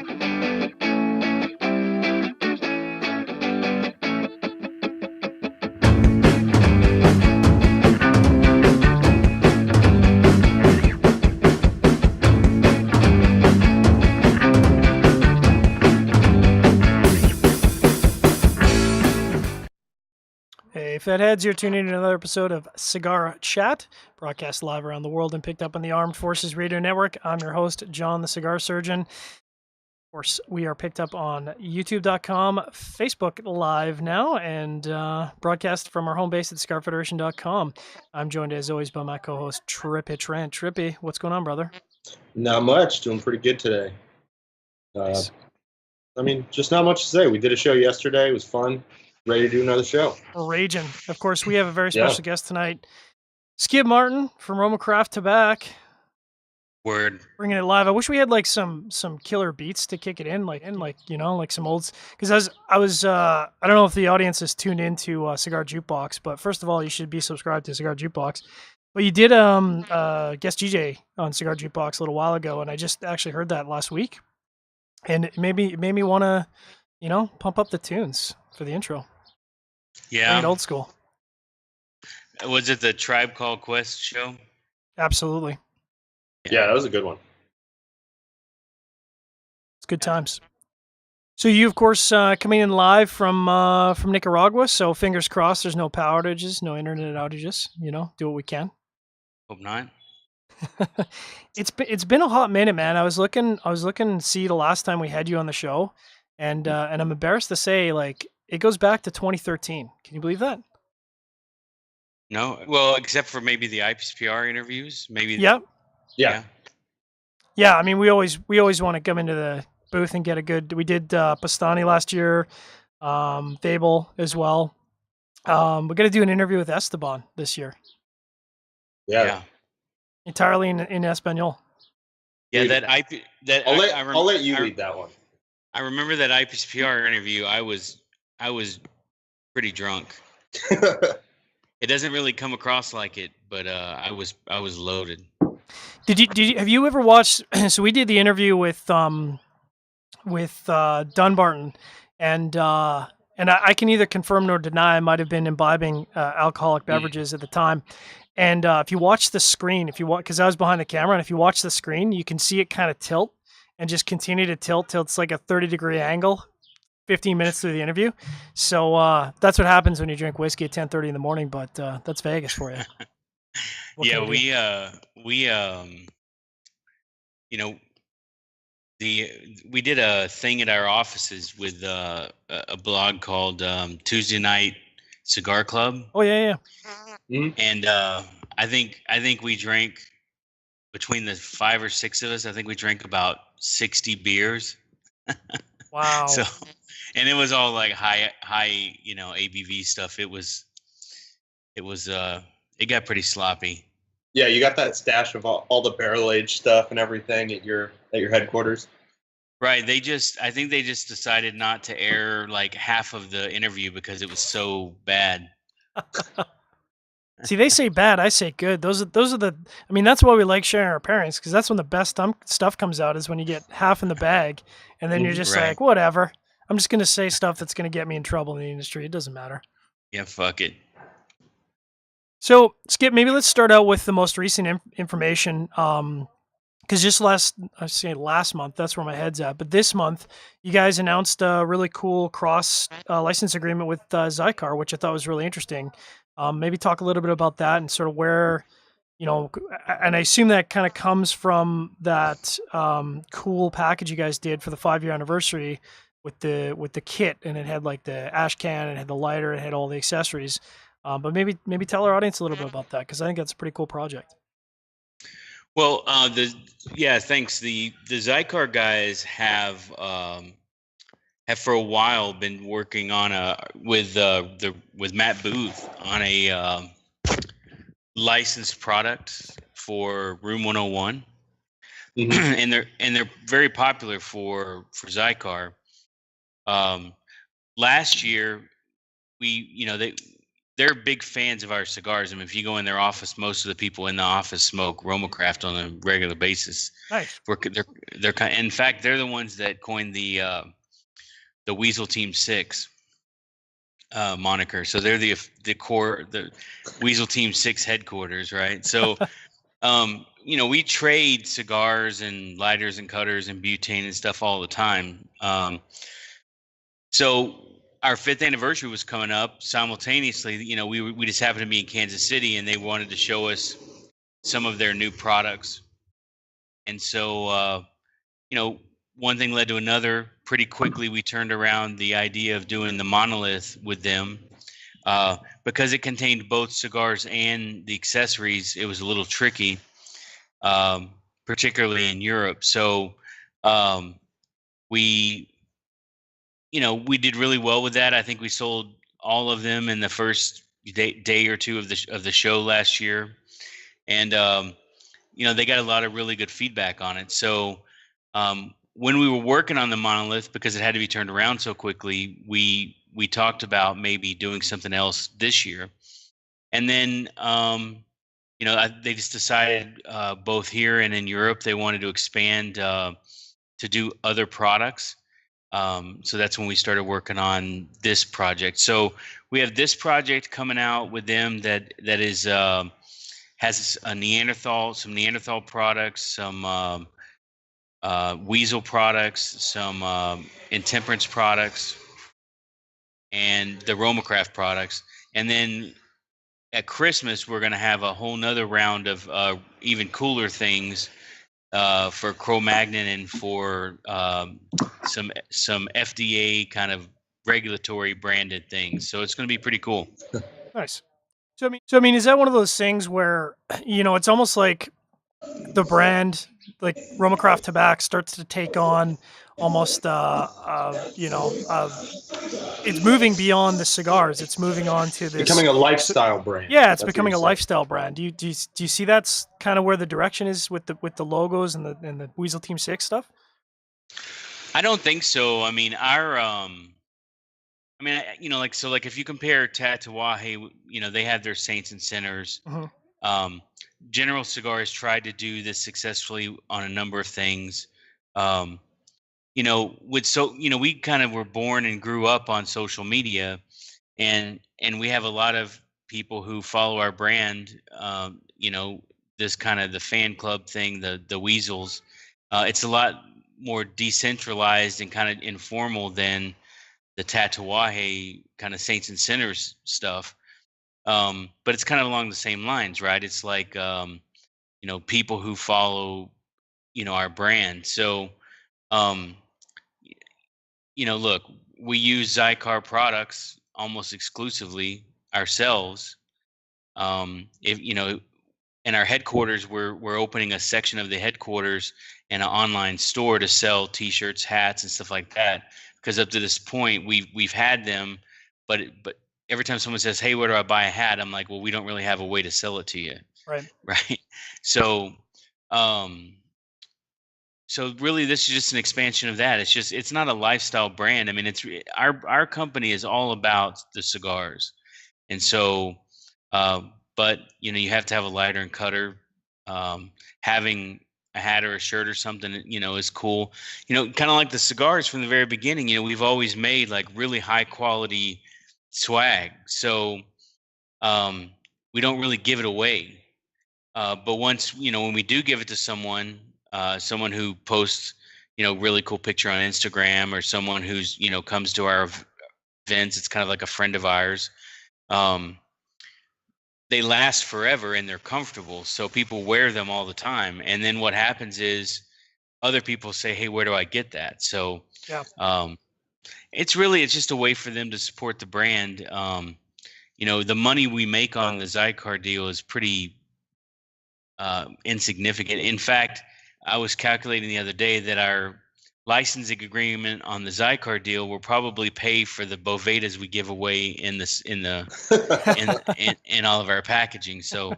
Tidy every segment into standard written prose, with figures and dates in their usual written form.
Hey, Fedheads, you're tuning in to another episode of Cigar Chat, broadcast live around the world and picked up on the Armed Forces Radio Network. I'm your host, John the Cigar Surgeon. Of course, we are picked up on YouTube.com, Facebook Live now, and broadcast from our home base at CigarFederation.com. I'm joined, as always, by my co-host, Trippy Trent. Trippy, what's going on, brother? Not much. Doing pretty good today. Nice. Just not much to say. We did a show yesterday. It was fun. Ready to do another show. Raging. Of course, we have a very special guest tonight. Skip Martin from RoMa Craft Tobac. Word. Bringing it live. I wish we had like some killer beats to kick it in, like some olds. Because I don't know if the audience is tuned into Cigar Jukebox, but first of all, you should be subscribed to Cigar Jukebox. But you did guest DJ on Cigar Jukebox a little while ago, and I just actually heard that last week, and it made me want to, pump up the tunes for the intro. Yeah. Old school. Was it the Tribe Called Quest show? Absolutely. Yeah, that was a good one. It's good times. So you, of course, coming in live from Nicaragua. So fingers crossed, there's no power outages, no internet outages. Do what we can. Hope not. It's been a hot minute, man. I was looking to see the last time we had you on the show, and I'm embarrassed to say, like, it goes back to 2013. Can you believe that? No, well, except for maybe the IPSPR interviews, maybe. Yep. Yeah. Yeah. I mean, we always want to come into the booth and get a good. We did Pastani last year, Fable as well. We're gonna do an interview with Esteban this year. Yeah. Entirely in Espanol. Yeah, I'll let you lead that one. I remember that IPSPR interview. I was pretty drunk. It doesn't really come across like it, but I was loaded. Have you ever watched? So we did the interview with Dunbarton, and I can neither confirm nor deny I might have been imbibing alcoholic beverages at the time. And if you watch the screen, because I was behind the camera, and if you watch the screen, you can see it kind of tilt and just continue to tilt till it's like a 30-degree angle, 15 minutes through the interview. So that's what happens when you drink whiskey at 10:30 in the morning. But that's Vegas for you. Yeah, we did a thing at our offices with a blog called Tuesday Night Cigar Club. Oh yeah. Mm-hmm. And I think we drank, between the 5 or 6 of us, I think we drank about 60 beers. Wow. So, and it was all like high ABV stuff. It got pretty sloppy. Yeah, you got that stash of all the barrel aged stuff and everything at your headquarters. Right. I think they just decided not to air like half of the interview because it was so bad. See, they say bad, I say good. Those are the. I mean, that's why we like sharing our pairings, because that's when the best stuff comes out, is when you get half in the bag, and then you're just like, whatever. I'm just gonna say stuff that's gonna get me in trouble in the industry. It doesn't matter. Yeah, fuck it. So, Skip, maybe let's start out with the most recent information. Because just last month, that's where my head's at. But this month, you guys announced a really cool cross license agreement with Zycar, which I thought was really interesting. Maybe talk a little bit about that and sort of where, and I assume that kind of comes from that cool package you guys did for the 5-year anniversary with the kit, and it had like the ash can, it had the lighter, it had all the accessories. But maybe tell our audience a little bit about that, because I think that's a pretty cool project. Well, thanks. The Zycar guys have for a while been working on with Matt Booth on a licensed product for Room 101, and they're very popular for Zycar. Last year, they're big fans of our cigars. I mean, if you go in their office, most of the people in the office smoke RoMa Craft on a regular basis. Nice. They're kind. In fact, they're the ones that coined the Weasel Team 6 moniker. So they're the Weasel Team 6 headquarters, right? So we trade cigars and lighters and cutters and butane and stuff all the time. So our 5th anniversary was coming up simultaneously. We just happened to be in Kansas City, and they wanted to show us some of their new products. And so, one thing led to another. Pretty quickly, we turned around the idea of doing the monolith with them. Because it contained both cigars and the accessories, it was a little tricky, particularly in Europe. So we did really well with that. I think we sold all of them in the first day or two of the show last year, and they got a lot of really good feedback on it. So when we were working on the monolith, because it had to be turned around so quickly, we talked about maybe doing something else this year, and then they just decided both here and in Europe they wanted to expand to do other products. So that's when we started working on this project. So we have this project coming out with them that is has some Neanderthal products, some Weasel products, some Intemperance products, and the RoMa Craft products. And then at Christmas, we're going to have a whole nother round of even cooler things for Cro-Magnon and for some FDA kind of regulatory branded things. So it's going to be pretty cool. Nice. So I mean, is that one of those things where it's almost like the brand, like RoMa Craft Tobac, starts to take on almost it's moving beyond the cigars. It's moving on to this becoming a lifestyle brand. Yeah, it's becoming a lifestyle brand. Do you see that's kind of where the direction is with the logos and the Weasel Team 6 stuff? I don't think so. I mean, like if you compare Tatuaje, they have their saints and sinners. Mm-hmm. General Cigars tried to do this successfully on a number of things. We kind of were born and grew up on social media, and we have a lot of people who follow our brand. This kind of the fan club thing, the Weasels. It's a lot more decentralized and kind of informal than the Tatuaje kind of saints and sinners stuff. But it's kind of along the same lines, right? It's like people who follow our brand. So look, we use Zycar products almost exclusively ourselves. If in our headquarters, we're opening a section of the headquarters and an online store to sell T-shirts, hats, and stuff like that. Because up to this point, we've had them, but every time someone says, "Hey, where do I buy a hat?" I'm like, "Well, we don't really have a way to sell it to you." Right. Right. So, so really, this is just an expansion of that. It's not a lifestyle brand. I mean, our company is all about the cigars, and so, but you have to have a lighter and cutter. Having a hat or a shirt or something, is cool. Kind of like the cigars from the very beginning. We've always made like really high quality swag, so we don't really give it away. But once when we do give it to someone, someone who posts really cool picture on Instagram, or someone who's comes to our events, it's kind of like a friend of ours. They last forever and they're comfortable, so people wear them all the time. And then what happens is other people say, "Hey, where do I get that?" So yeah, it's just a way for them to support the brand. The money we make on the Zycar deal is pretty insignificant. In fact, I was calculating the other day that our licensing agreement on the Zycar deal will probably pay for the Bovedas we give away in all of our packaging. So,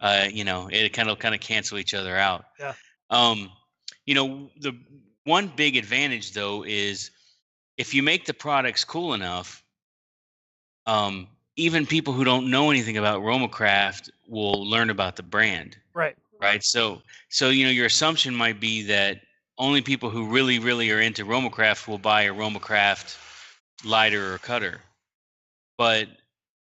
it kind of cancel each other out. Yeah. The one big advantage though is if you make the products cool enough, even people who don't know anything about RoMa Craft will learn about the brand, Right. right? So your assumption might be that only people who really, really are into RoMa Craft will buy a RoMa Craft lighter or cutter, but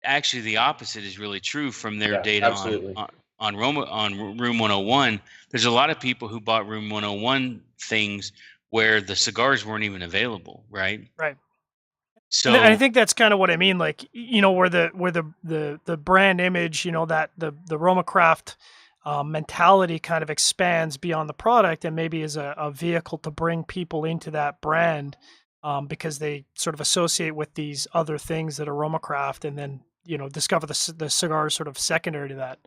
actually the opposite is really true from their Yeah, data absolutely. on Roma on Room 101. There's a lot of people who bought Room 101 things where the cigars weren't even available, right? Right. And I So think that's kind of what I mean. Like, where the brand image, that the Roma Craft mentality kind of expands beyond the product, and maybe is a vehicle to bring people into that brand, because they sort of associate with these other things that are Roma Craft, and then discover the cigars sort of secondary to that.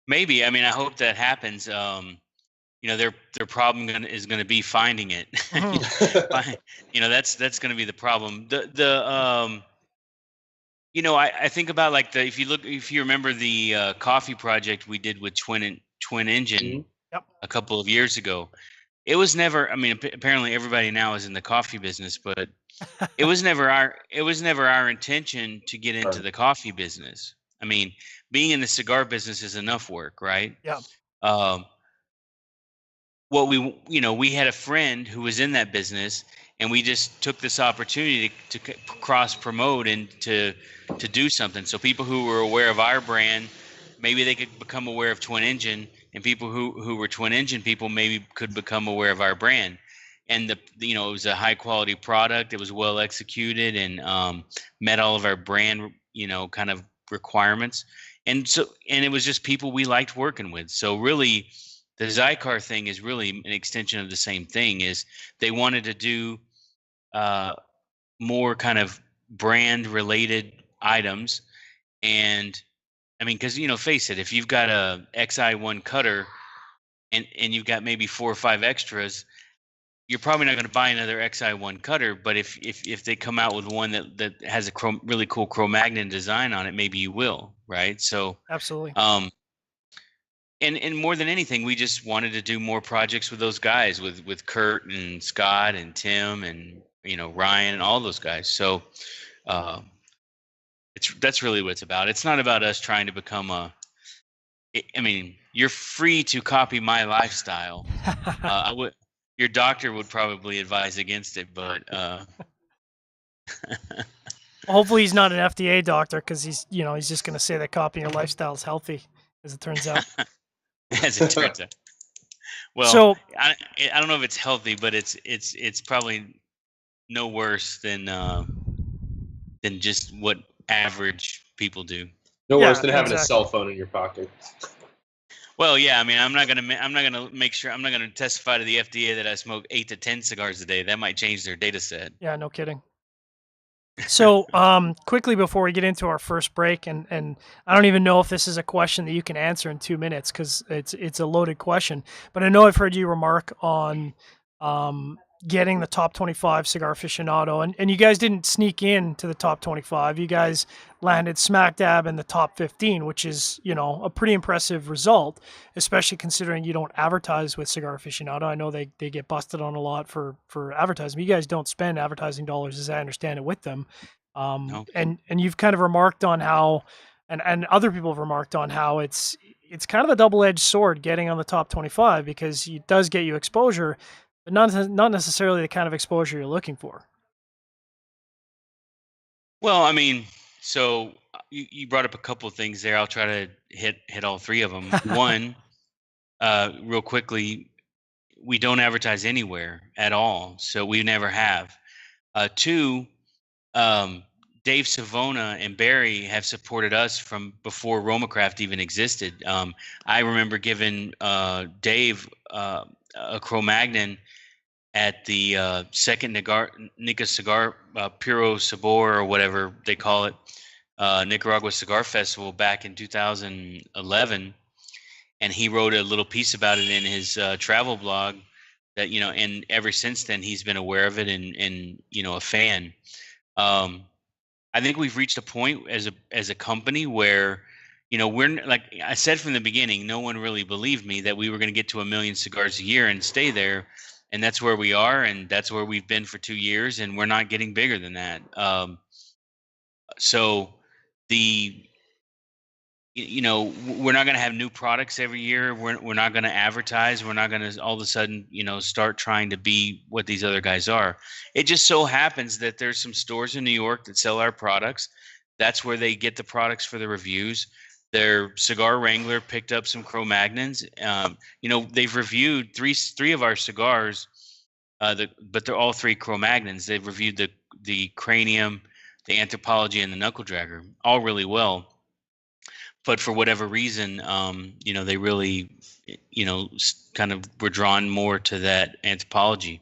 maybe, I mean, I hope that happens. Their problem is gonna be finding it. Hmm. That's gonna be the problem. I think about like if you remember the coffee project we did with Twin Engine Mhm. Yep. a couple of years ago. It was never. I mean, apparently everybody now is in the coffee business, but it was never our intention to get into Right. the coffee business. I mean, being in the cigar business is enough work, right? Yeah. Um, what we had a friend who was in that business, and we just took this opportunity to cross promote and to do something, so people who were aware of our brand, maybe they could become aware of Twin Engine, and people who were Twin Engine people maybe could become aware of our brand. And it was a high quality product, it was well executed, and met all of our brand kind of requirements. And it was just people we liked working with. So really, the Zycar thing is really an extension of the same thing. Is they wanted to do uh, more kind of brand related items. And I mean, because face it, if you've got a XI1 cutter and you've got maybe 4 or 5 extras, you're probably not going to buy another XI1 cutter. But if they come out with one that has a really cool Cro-Magnon design on it, maybe you will, right? So Absolutely. um, and more than anything, we just wanted to do more projects with those guys, with Kurt and Scott and Tim and Ryan and all those guys. So uh, that's really what it's about. It's not about us trying to become I mean, you're free to copy my lifestyle. I would. Your doctor would probably advise against it, but Well, hopefully he's not an FDA doctor, because he's just going to say that copying your lifestyle is healthy, as it turns out. as it turns out, well, So I don't know if it's healthy, but it's probably no worse than just what average people do. No worse yeah, than having a exactly. cell phone in your pocket. Well, yeah, I mean, I'm not gonna make sure I'm not gonna testify to the FDA that I smoke 8 to 10 cigars a day. That might change their data set. Yeah, no kidding. So, quickly before we get into our first break, and I don't even know if this is a question that you can answer in 2 minutes, because it's a loaded question. But I know I've heard you remark on um, getting the top 25 cigar aficionado, and you guys didn't sneak in to the top 25. You guys landed smack dab in the top 15, which is a pretty impressive result, especially considering you don't advertise with Cigar Aficionado. I know they get busted on a lot for advertising. You guys don't spend advertising dollars, as I understand it, with them. No. And you've kind of remarked on how, and other people have remarked on how it's kind of a double-edged sword getting on the top 25, because it does get you exposure, but not necessarily the kind of exposure you're looking for. Well, I mean, so you brought up a couple of things there. I'll try to hit all three of them. One, real quickly, we don't advertise anywhere at all, so we never have. Two, Dave Savona and Barry have supported us from before RoMaCraft even existed. I remember giving Dave a Cro-Magnon at the second Nica Cigar Puro Sabor, or whatever they call it, Nicaragua Cigar Festival back in 2011, and he wrote a little piece about it in his travel blog. And ever since then he's been aware of it and a fan. I think we've reached a point as a company where, we're like I said from the beginning, no one really believed me that we were going to get to 1 million cigars a year and stay there, and that's where we are, and that's where we've been for 2 years, and we're not getting bigger than that. So, the we're not going to have new products every year. We're not going to advertise. We're not going to all of a sudden, start trying to be what these other guys are. It just so happens that there's some stores in New York that sell our products. That's where they get the products for the reviews. Their Cigar Wrangler picked up some Cro-Magnons. They've reviewed three of our cigars, but they're all three Cro-Magnons. They've reviewed the Cranium, the Anthropology, and the Knuckle Dragger, all really well. But for whatever reason, they really, kind of were drawn more to that Anthropology.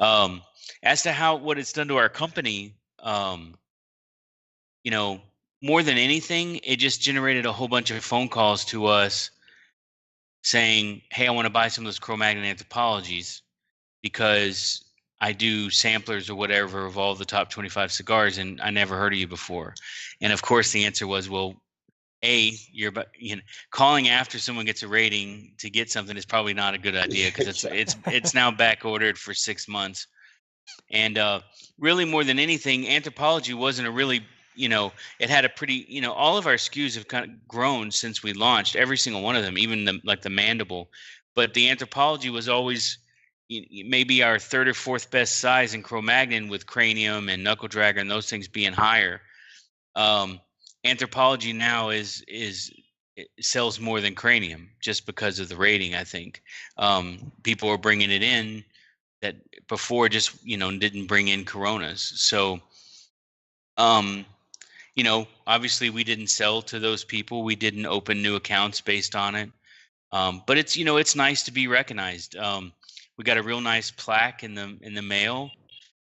As to what it's done to our company, more than anything, it just generated a whole bunch of phone calls to us saying, "Hey, I want to buy some of those Cro-Magnon Anthropologies because I do samplers or whatever of all the top 25 cigars, and I never heard of you before." And of course, the answer was, well, you're calling after someone gets a rating to get something is probably not a good idea because it's now back ordered for 6 months. And really, more than anything, Anthropology wasn't a really, it had a pretty, all of our SKUs have kind of grown since we launched, every single one of them, even the Mandible. But the Anthropology was always maybe our third or fourth best size in Cro-Magnon, with Cranium and Knuckle Dragger and those things being higher. Anthropology now it sells more than Cranium just because of the rating. I think people are bringing it in that before just didn't bring in Coronas. So obviously we didn't sell to those people. We didn't open new accounts based on it. But it's nice to be recognized. We got a real nice plaque in the mail,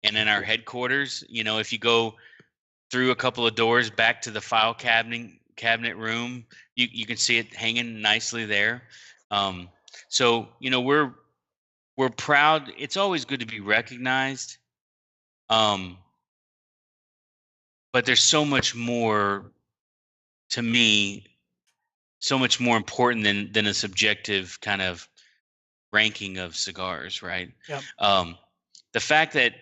and in our headquarters. If you go through a couple of doors back to the file cabinet room, you can see it hanging nicely there. So we're proud. It's always good to be recognized. But there's so much more, to me, so much more important than a subjective kind of ranking of cigars, right? Yeah. The fact that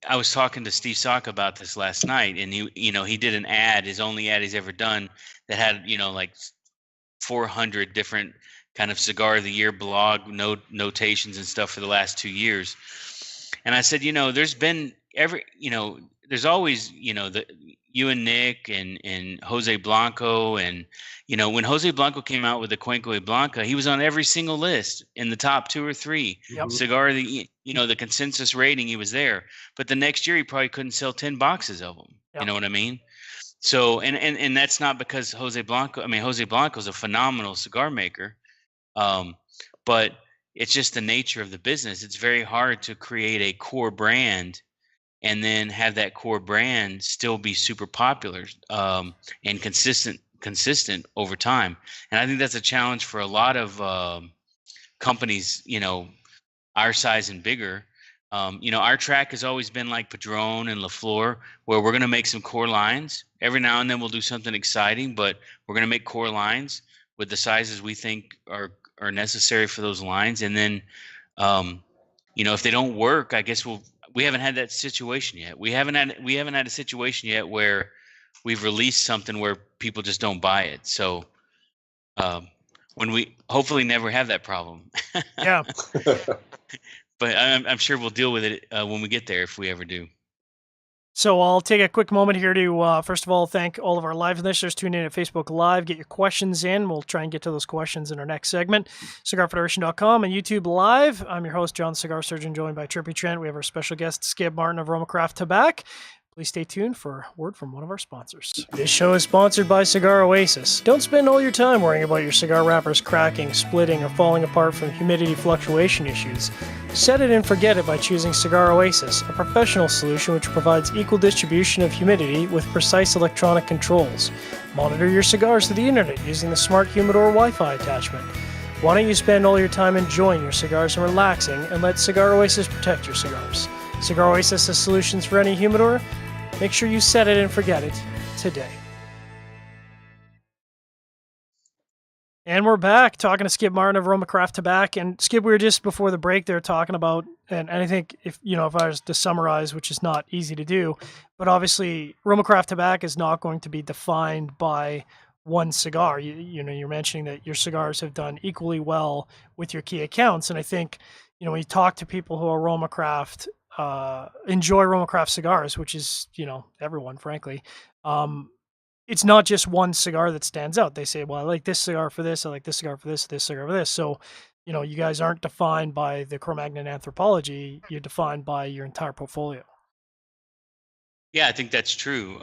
I was talking to Steve Sock about this last night, and he did an ad, his only ad he's ever done, that had like 400 different kind of cigar of the year blog notations and stuff for the last 2 years. And I said, there's been there's always you and Nick and Jose Blanco, and when Jose Blanco came out with the Cuenco y Blanca, he was on every single list in the top 2 or 3. Yep. Cigar of the the consensus rating, he was there. But the next year he probably couldn't sell 10 boxes of them. Yep. You know what I mean? So and that's not because Jose Blanco's a phenomenal cigar maker, but it's just the nature of the business. It's very hard to create a core brand and then have that core brand still be super popular and consistent over time. And I think that's a challenge for a lot of companies, our size and bigger. Our track has always been like Padron and La Flor, where we're going to make some core lines. Every now and then we'll do something exciting, but we're going to make core lines with the sizes we think are necessary for those lines. And then, if they don't work, I guess we haven't had that situation yet. We haven't had a situation yet where we've released something where people just don't buy it. So when we hopefully never have that problem. Yeah. But I'm sure we'll deal with it when we get there, if we ever do. So I'll take a quick moment here to, first of all, thank all of our live listeners tuning in at Facebook Live. Get your questions in. We'll try and get to those questions in our next segment. CigarFederation.com and YouTube Live. I'm your host, John Cigar Surgeon, joined by Trippy Trent. We have our special guest, Skip Martin of RoMa Craft Tobac. Please stay tuned for a word from one of our sponsors. This show is sponsored by Cigar Oasis. Don't spend all your time worrying about your cigar wrappers cracking, splitting, or falling apart from humidity fluctuation issues. Set it and forget it by choosing Cigar Oasis, a professional solution which provides equal distribution of humidity with precise electronic controls. Monitor your cigars through the internet using the Smart Humidor Wi-Fi attachment. Why don't you spend all your time enjoying your cigars and relaxing, and let Cigar Oasis protect your cigars? Cigar Oasis has solutions for any humidor. Make sure you set it and forget it today. And we're back talking to Skip Martin of RoMa Craft Tobac. And Skip, we were just before the break there talking about, and I think if I was to summarize, which is not easy to do, but obviously RoMa Craft Tobac is not going to be defined by one cigar. You're mentioning that your cigars have done equally well with your key accounts, and I think when you talk to people who are RoMa Craft, enjoy RoMa Craft cigars, which is everyone, frankly. It's not just one cigar that stands out. They say, well, I like this cigar for this, I like this cigar for this cigar for this. So, you guys aren't defined by the Cro-Magnon anthropology. You're defined by your entire portfolio. Yeah, I think that's true.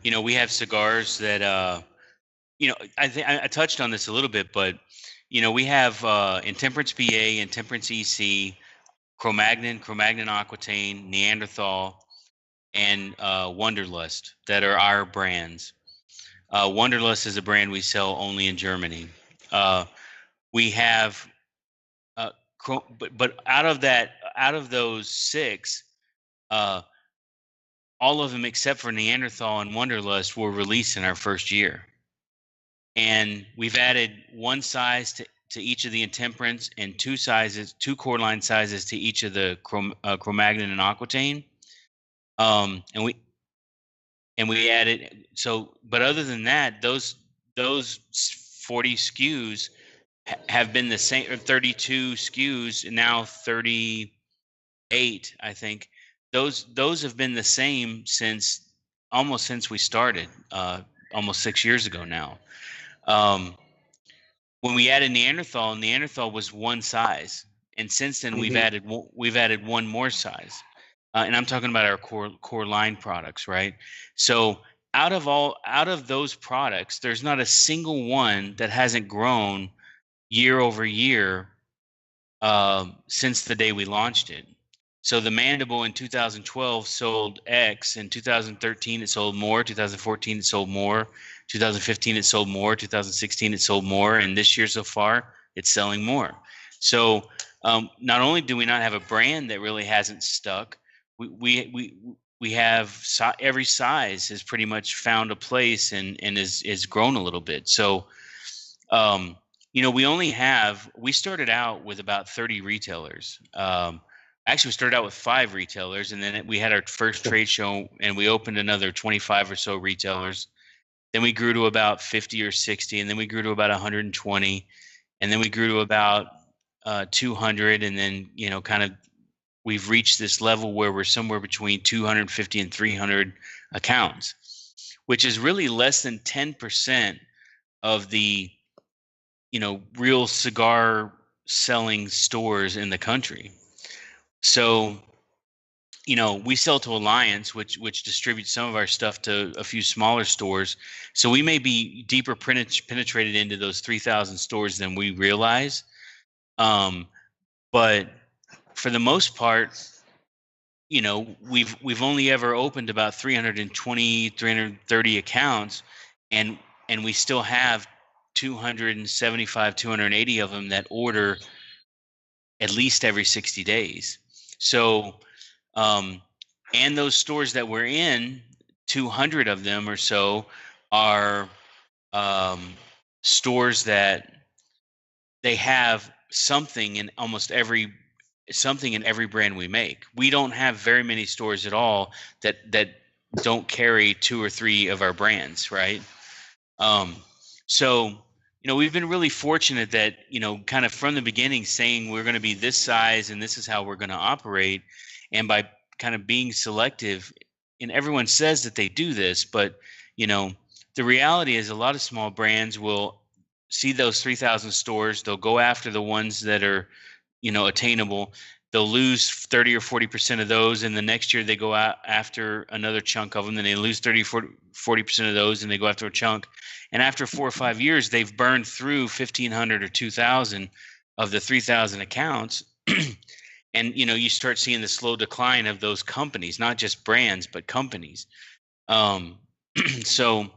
We have cigars that, I think I touched on this a little bit, but, we have Intemperance BA, Intemperance EC, Cro-Magnon, Cro-Magnon Aquitaine, Neanderthal, and Wonderlust that are our brands. Wonderlust is a brand we sell only in Germany. We have, but out of those six, all of them except for Neanderthal and Wonderlust were released in our first year. And we've added one size to each of the Intemperance and two core line sizes to each of the Cro-Magnon and Aquitaine. And we added, but other than that, those 40 SKUs have been the same, or 32 SKUs, and now 38, I think. Those have been the same almost since we started, almost 6 years ago now. When we added Neanderthal was one size, and since then we've added one more size, and I'm talking about our core line products, right? So out of those products, there's not a single one that hasn't grown year over year since the day we launched it. So the Mandible in 2012 sold X. In 2013, it sold more. 2014, it sold more. 2015, it sold more. 2016, it sold more. And this year so far, it's selling more. So not only do we not have a brand that really hasn't stuck, we have every size has pretty much found a place and is grown a little bit. So we started out with about 30 retailers. Actually, we started out with 5 retailers, and then we had our first trade show, and we opened another 25 or so retailers. Then we grew to about 50 or 60, and then we grew to about 120, and then we grew to about 200, and then kind of we've reached this level where we're somewhere between 250 and 300 accounts, which is really less than 10% of the real cigar selling stores in the country. So, we sell to Alliance, which distributes some of our stuff to a few smaller stores. So we may be deeper penetrated into those 3,000 stores than we realize. But for the most part, we've only ever opened about 320, 330 accounts, and we still have 275, 280 of them that order at least every 60 days. So, and those stores that we're in, 200 of them or so are stores that they have something in every brand we make. We don't have very many stores at all that don't carry 2 or 3 of our brands, right? So, we've been really fortunate that, kind of from the beginning saying we're going to be this size and this is how we're going to operate. And by kind of being selective, and everyone says that they do this, but, the reality is a lot of small brands will see those 3,000 stores. They'll go after the ones that are, attainable. They'll lose 30 or 40% of those, and the next year they go out after another chunk of them. Then they lose 30, 40% of those, and they go after a chunk. And after 4 or 5 years, they've burned through 1,500 or 2,000 of the 3,000 accounts. And, you start seeing the slow decline of those companies, not just brands, but companies. So,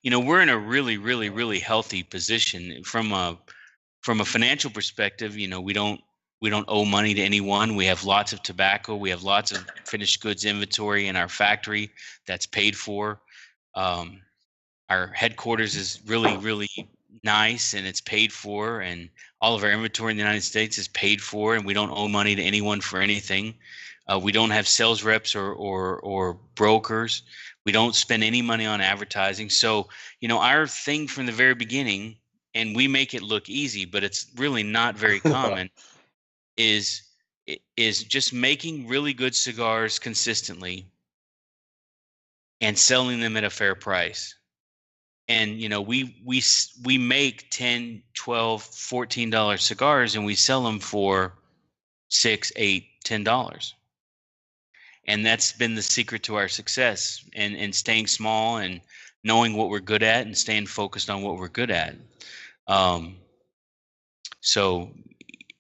we're in a really, really, really healthy position from a financial perspective. We don't owe money to anyone. We have lots of tobacco. We have lots of finished goods inventory in our factory that's paid for. Our headquarters is really, really nice and it's paid for, and all of our inventory in the United States is paid for, and we don't owe money to anyone for anything. We don't have sales reps or brokers. We don't spend any money on advertising. So, our thing from the very beginning, and we make it look easy, but it's really not very common, is is just making really good cigars consistently and selling them at a fair price. And we make 10, 12, $14 cigars, and we sell them for 6, 8, $10. And that's been the secret to our success, and staying small and knowing what we're good at and staying focused on what we're good at. um, so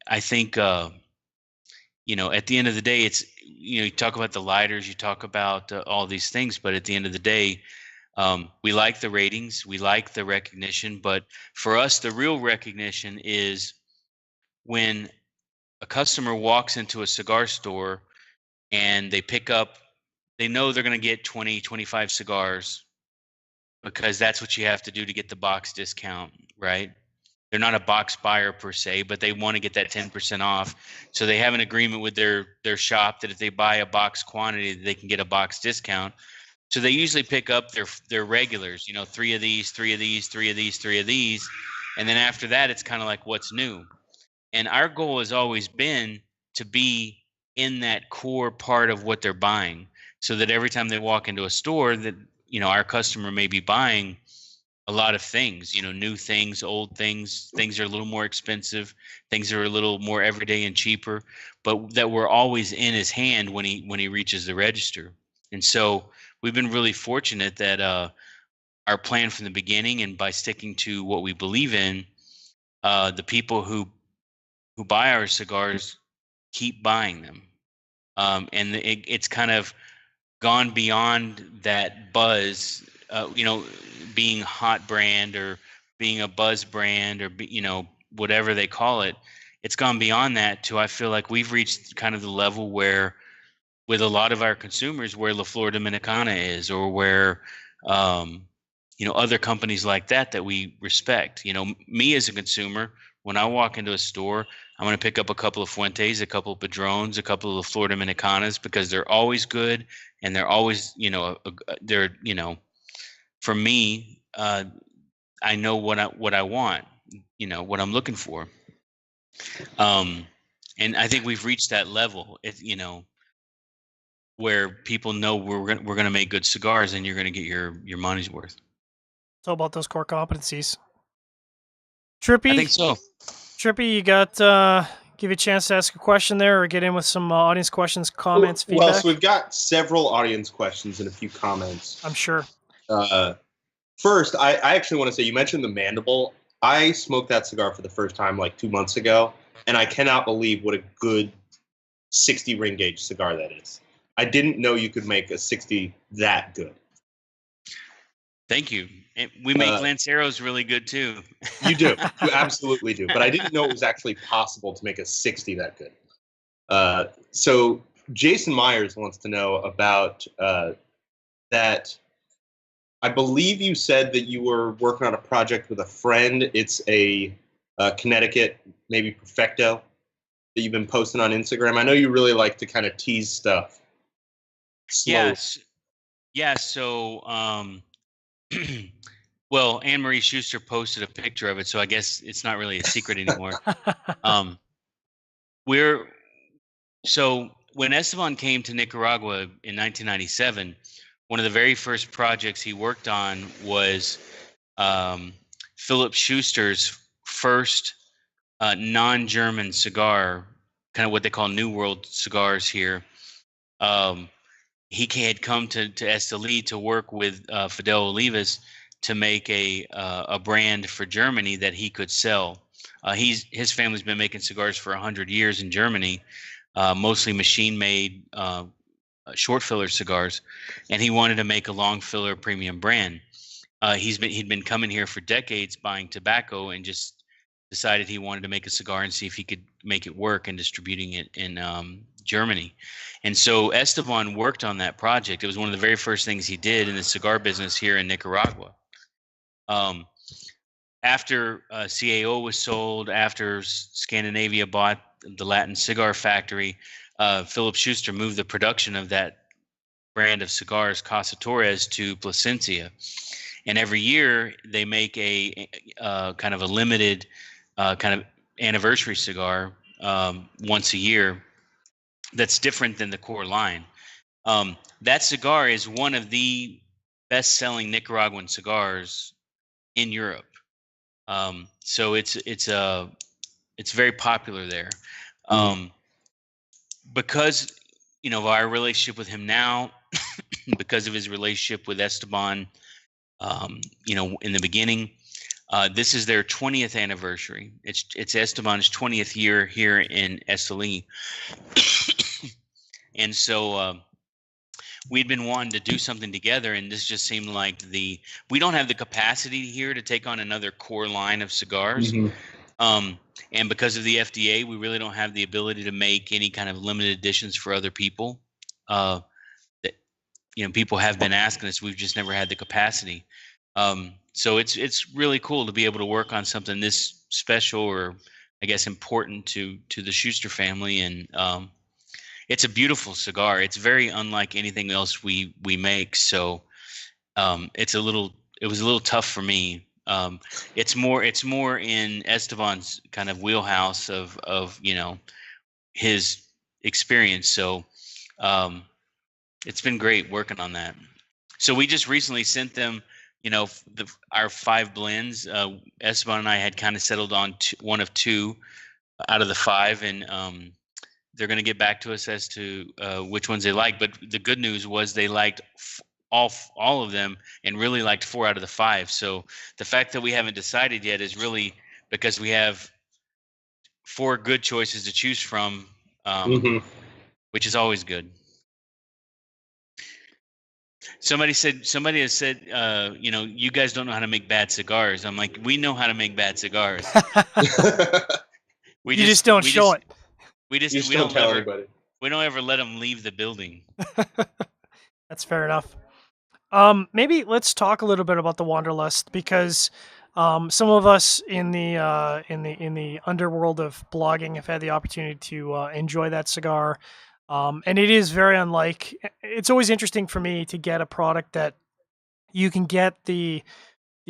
I think at the end of the day, it's you talk about the lighters, you talk about all these things, but at the end of the day, we like the ratings, we like the recognition, but for us, the real recognition is when a customer walks into a cigar store and they know they're going to get 20, 25 cigars, because that's what you have to do to get the box discount, right? They're not a box buyer per se, but they want to get that 10% off. So they have an agreement with their shop that if they buy a box quantity, they can get a box discount. So they usually pick up their regulars, 3 of these, 3 of these, 3 of these, 3 of these. And then after that, it's kind of like, what's new? And our goal has always been to be in that core part of what they're buying, so that every time they walk into a store, that our customer may be buying a lot of things, new things, old things, things are a little more expensive, things are a little more everyday and cheaper, but that we're always in his hand when he reaches the register. And so we've been really fortunate that our plan from the beginning, and by sticking to what we believe in, the people who buy our cigars keep buying them. And it's kind of gone beyond that buzz, being hot brand or being a buzz brand, or whatever they call it. It's gone beyond that to, I feel like we've reached kind of the level where, with a lot of our consumers, where La Flor Dominicana is, or where um, other companies like that we respect. Me as a consumer, when I walk into a store, I'm going to pick up a couple of Fuentes, a couple of Padrones, a couple of La Flor Dominicanas, because they're always good, and they're always they're for me, I know what I want, what I'm looking for. um and I think we've reached that level, where people know we're gonna make good cigars, and you're gonna get your money's worth. It's all about those core competencies. I think Trippy, so. Trippy, you got give you a chance to ask a question there, or get in with some audience questions, comments, Well, feedback. so we've got several audience questions and a few comments. I'm sure. First, I actually want to say, you mentioned the Mandible. I smoked that cigar for the first time like 2 months ago, and I cannot believe what a good 60 ring gauge cigar that is. I didn't know you could make a 60 that good. Thank you. And we make Lanceros really good too. You do. You absolutely do. But I didn't know it was actually possible to make a 60 that good. So Jason Myers wants to know about that. I believe you said that you were working on a project with a friend. It's a Connecticut, maybe Perfecto, that you've been posting on Instagram. I know you really like to kind of tease stuff. Yes. Yeah. So, well, Anne Marie Schuster posted a picture of it, so I guess it's not really a secret anymore. So when Esteban came to Nicaragua in 1997, one of the very first projects he worked on was Philip Schuster's first non-German cigar, kind of what they call New World cigars here. He had come to Esteli to work with Fidel Olivas to make a brand for Germany that he could sell. His family's been making cigars for 100 years in Germany, mostly machine-made short filler cigars, and he wanted to make a long filler premium brand. He'd been coming here for decades buying tobacco, and just decided he wanted to make a cigar and see if he could make it work and distributing it in Germany. And so Esteban worked on that project. It was one of the very first things he did in the cigar business here in Nicaragua. after CAO was sold, after Scandinavia bought the Latin Cigar Factory, Philip Schuster moved the production of that brand of cigars, Casa Torres, to Plasencia. And every year they make a kind of a limited kind of anniversary cigar once a year that's different than the core line. That cigar is one of the best-selling Nicaraguan cigars in Europe. So it's very popular there. Because of our relationship with him now, because of his relationship with Esteban, in the beginning, this is their 20th anniversary. It's Esteban's 20th year here in Esteli, and so we'd been wanting to do something together, and this just seemed like we don't have the capacity here to take on another core line of cigars. And because of the FDA, we really don't have the ability to make any kind of limited editions for other people. That people have been asking us. We've just never had the capacity. So it's really cool to be able to work on something this special, or I guess important to the Schuster family. And it's a beautiful cigar. It's very unlike anything else we make. So it was a little tough for me. It's more in Esteban's kind of wheelhouse of his experience. So it's been great working on that. So we just recently sent them, our 5 blends. Esteban and I had kind of settled on one of 2 out of the 5, and they're going to get back to us as to which ones they like. But the good news was they liked all of them and really liked 4 out of the 5. So the fact that we haven't decided yet is really because we have 4 good choices to choose from, which is always good. Somebody has said, you guys don't know how to make bad cigars. I'm like, we know how to make bad cigars. You just don't show it. We don't tell anybody. We don't ever let them leave the building. That's fair enough. Maybe let's talk a little bit about the Wanderlust, because some of us in the underworld of blogging have had the opportunity to enjoy that cigar. And it is very unlike. It's always interesting for me to get a product that you can get the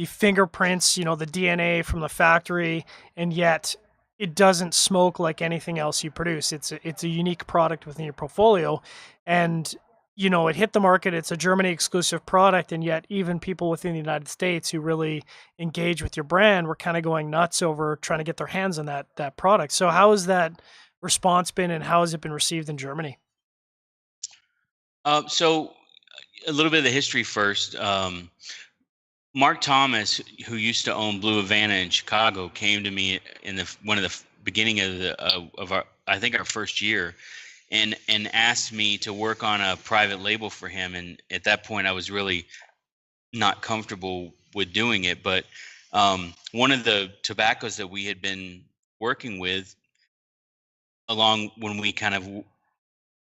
fingerprints, the DNA from the factory, and yet it doesn't smoke like anything else you produce. It's a unique product within your portfolio, and it hit the market. It's a Germany exclusive product, and yet even people within the United States who really engage with your brand were kind of going nuts over trying to get their hands on that product. So how has that response been, and how has it been received in Germany? So a little bit of the history first. Mark Thomas, who used to own Blue Havana in Chicago, came to me in one of the beginning of our first year, and asked me to work on a private label for him. And at that point, I was really not comfortable with doing it. But one of the tobaccos that we had been working with, along when we kind of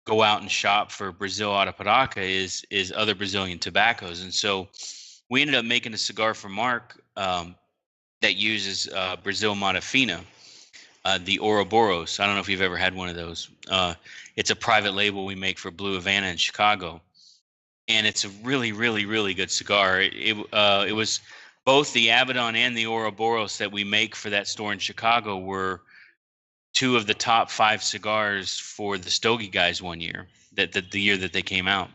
go out and shop for Brazil Arapiraca, is other Brazilian tobaccos. And so we ended up making a cigar for Mark that uses Brazil Mata Fina, the Ouroboros. I don't know if you've ever had one of those. It's a private label we make for Blue Havana in Chicago, and it's a really, really, really good cigar. It was both the Abaddon and the Ouroboros that we make for that store in Chicago were 2 of the top 5 cigars for the Stogie guys one year, the year that they came out.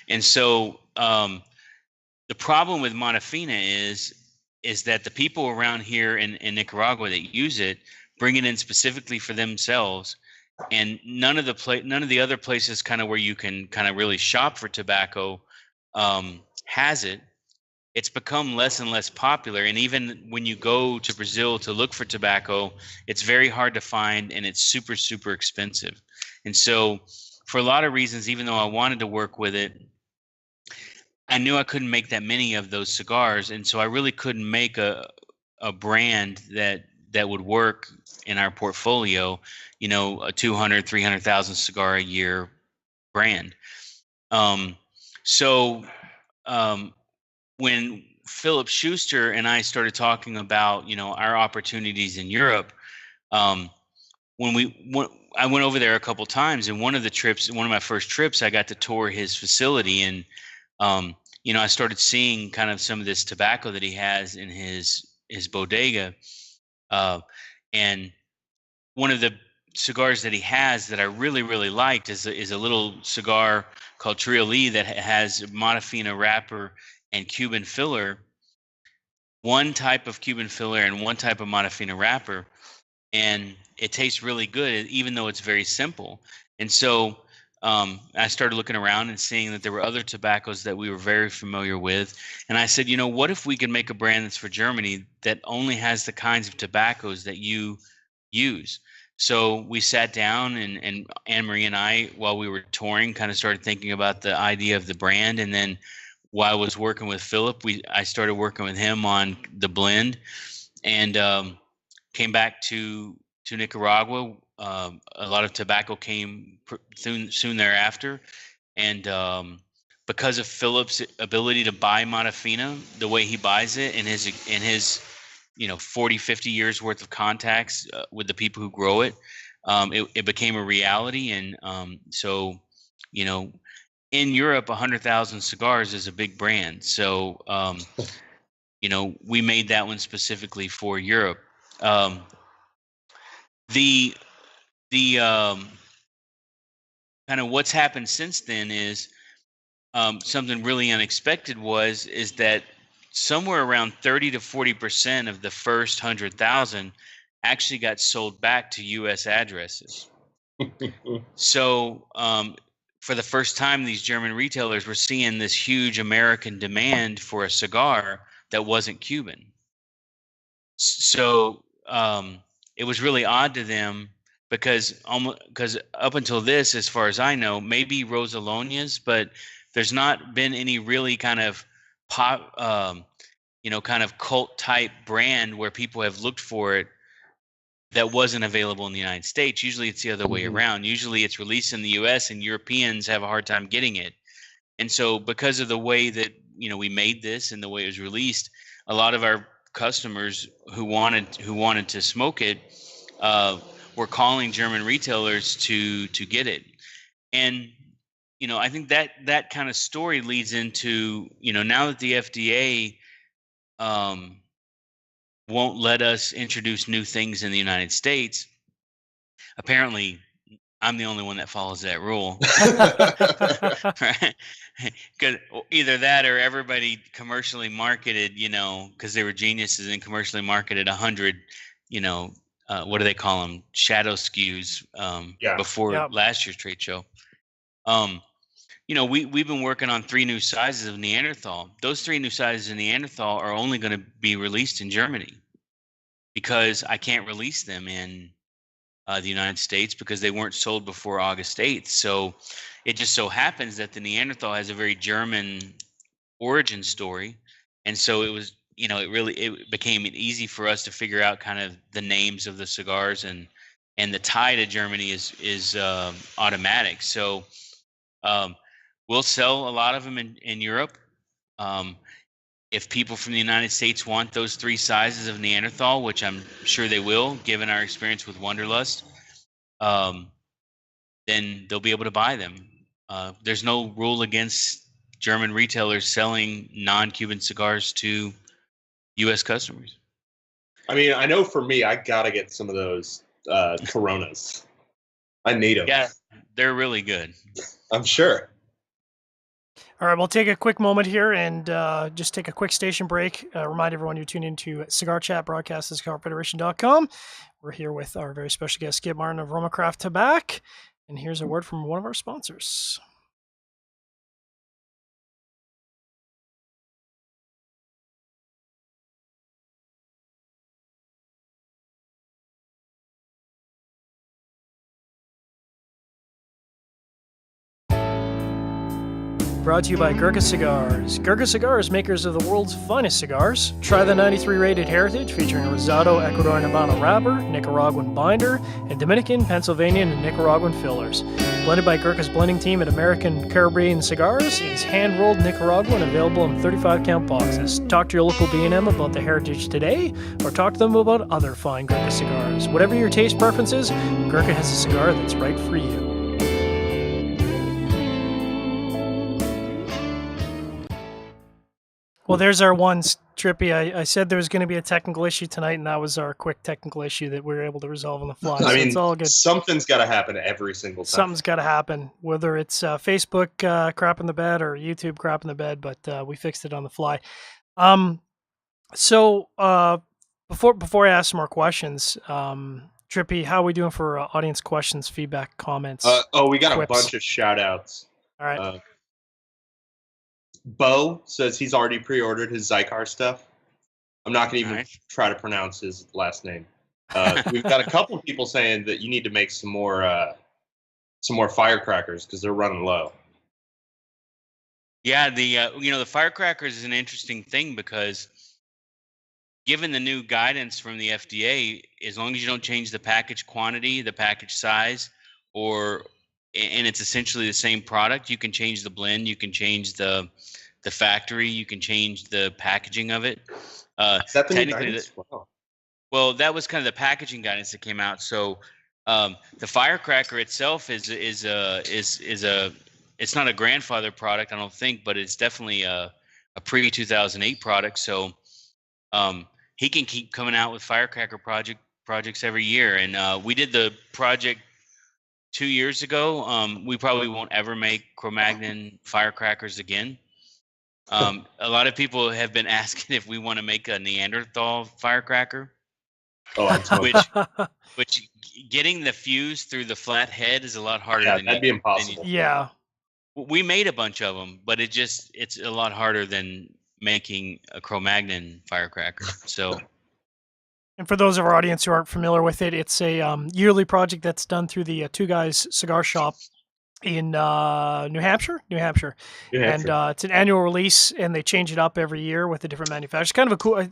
And so the problem with Mata Fina is that the people around here in Nicaragua that use it bring it in specifically for themselves, and none of the other places kind of where you can kind of really shop for tobacco has it. It's become less and less popular, and even when you go to Brazil to look for tobacco, it's very hard to find, and it's super, super expensive. And so for a lot of reasons, even though I wanted to work with it, I knew I couldn't make that many of those cigars, and so I really couldn't make a brand that would work in our portfolio, a 200, 300,000 cigar a year brand. So when Philip Schuster and I started talking about, our opportunities in Europe, when I went over there a couple times, and one of my first trips, I got to tour his facility, and I started seeing kind of some of this tobacco that he has in his bodega, and one of the cigars that he has that I really really liked is a little cigar called Trio Lee that has Modafina wrapper and Cuban filler, one type of Cuban filler and one type of Modafina wrapper, and it tastes really good even though it's very simple. And so I started looking around and seeing that there were other tobaccos that we were very familiar with, and I said, what if we could make a brand that's for Germany that only has the kinds of tobaccos that you use? So we sat down, and Anne-Marie and I, while we were touring, kind of started thinking about the idea of the brand. And then while I was working with Philip, I started working with him on the blend, and came back to Nicaragua. A lot of tobacco came soon thereafter, and because of Philip's ability to buy Modafina the way he buys it, in his 40, 50 years worth of contacts with the people who grow it, it became a reality. And so, in Europe, 100,000 cigars is a big brand. So, we made that one specifically for Europe. The kind of what's happened since then is something really unexpected is that somewhere around 30 to 40% of the first 100,000 actually got sold back to U.S. addresses. So for the first time, these German retailers were seeing this huge American demand for a cigar that wasn't Cuban. So it was really odd to them because up until this, as far as I know, maybe Rosalonias, but there's not been any really kind of pop, kind of cult type brand where people have looked for it that wasn't available in the United States. Usually it's the other way around. Usually it's released in the US and Europeans have a hard time getting it. And so because of the way that, we made this and the way it was released, a lot of our customers who wanted to smoke it were calling German retailers to get it. And I think that kind of story leads into, now that the FDA won't let us introduce new things in the United States. Apparently, I'm the only one that follows that rule. Right? Because either that or everybody commercially marketed, because they were geniuses and commercially marketed 100, what do they call them? Shadow SKUs before last year's trade show. We've been working on 3 new sizes of Neanderthal. Those 3 new sizes of Neanderthal are only going to be released in Germany because I can't release them in the United States because they weren't sold before August 8th. So it just so happens that the Neanderthal has a very German origin story. And so it became easy for us to figure out kind of the names of the cigars, and the tie to Germany is automatic. So we'll sell a lot of them in Europe. If people from the United States want those 3 sizes of Neanderthal, which I'm sure they will, given our experience with Wonderlust, then they'll be able to buy them. There's no rule against German retailers selling non-Cuban cigars to U.S. customers. I mean, I know for me, I gotta get some of those Coronas. I need them. Yeah, they're really good. I'm sure. All right, we'll take a quick moment here and just take a quick station break. Remind everyone you're tuning into Cigar Chat, broadcast at CigarFederation.com. We're here with our very special guest, Skip Martin of RoMa Craft Tobac. And here's a word from one of our sponsors. brought to you by Gurkha Cigars. Gurkha Cigars, makers of the world's finest cigars. Try the 93 rated Heritage featuring Rosado, Ecuadorian Habano wrapper, Nicaraguan binder, and Dominican, Pennsylvanian, and Nicaraguan fillers. Blended by Gurkha's blending team at American Caribbean Cigars, it is hand-rolled Nicaraguan, available in 35-count boxes. Talk to your local B&M about the Heritage today, or talk to them about other fine Gurkha cigars. Whatever your taste preferences, Gurkha has a cigar that's right for you. Well, there's our ones, Trippy. I said there was going to be a technical issue tonight, and that was our quick technical issue that we were able to resolve on the fly. I mean, it's all good. Something's got to happen every single time. Something's got to happen, whether it's Facebook crap in the bed or YouTube crap in the bed, but we fixed it on the fly. So before I ask some more questions, Trippy, how are we doing for audience questions, feedback, comments? We got quips? A bunch of shout-outs. All right. Bo says he's already pre-ordered his Cigar stuff. I'm not going to even try to pronounce his last name. We've got a couple of people saying that you need to make some more firecrackers because they're running low. Yeah, the firecrackers is an interesting thing because given the new guidance from the FDA, as long as you don't change the package quantity, the package size, and it's essentially the same product, you can change the blend, you can change the factory, you can change the packaging of it. Is that the new guidance? Wow. Well, that was kind of the packaging guidance that came out. So the firecracker itself is it's not a grandfather product, I don't think, but it's definitely a pre-2008 product. So he can keep coming out with firecracker projects every year. And we did the project 2 years ago. We probably won't ever make Cro-Magnon firecrackers again. A lot of people have been asking if we want to make a Neanderthal firecracker. Which getting the fuse through the flat head is a lot harder. Yeah, that'd be impossible. Yeah. We made a bunch of them, but it's a lot harder than making a Cro-Magnon firecracker. So. And for those of our audience who aren't familiar with it, it's a yearly project that's done through the Two Guys Cigar Shop in New Hampshire. And it's an annual release, and they change it up every year with a different manufacturer.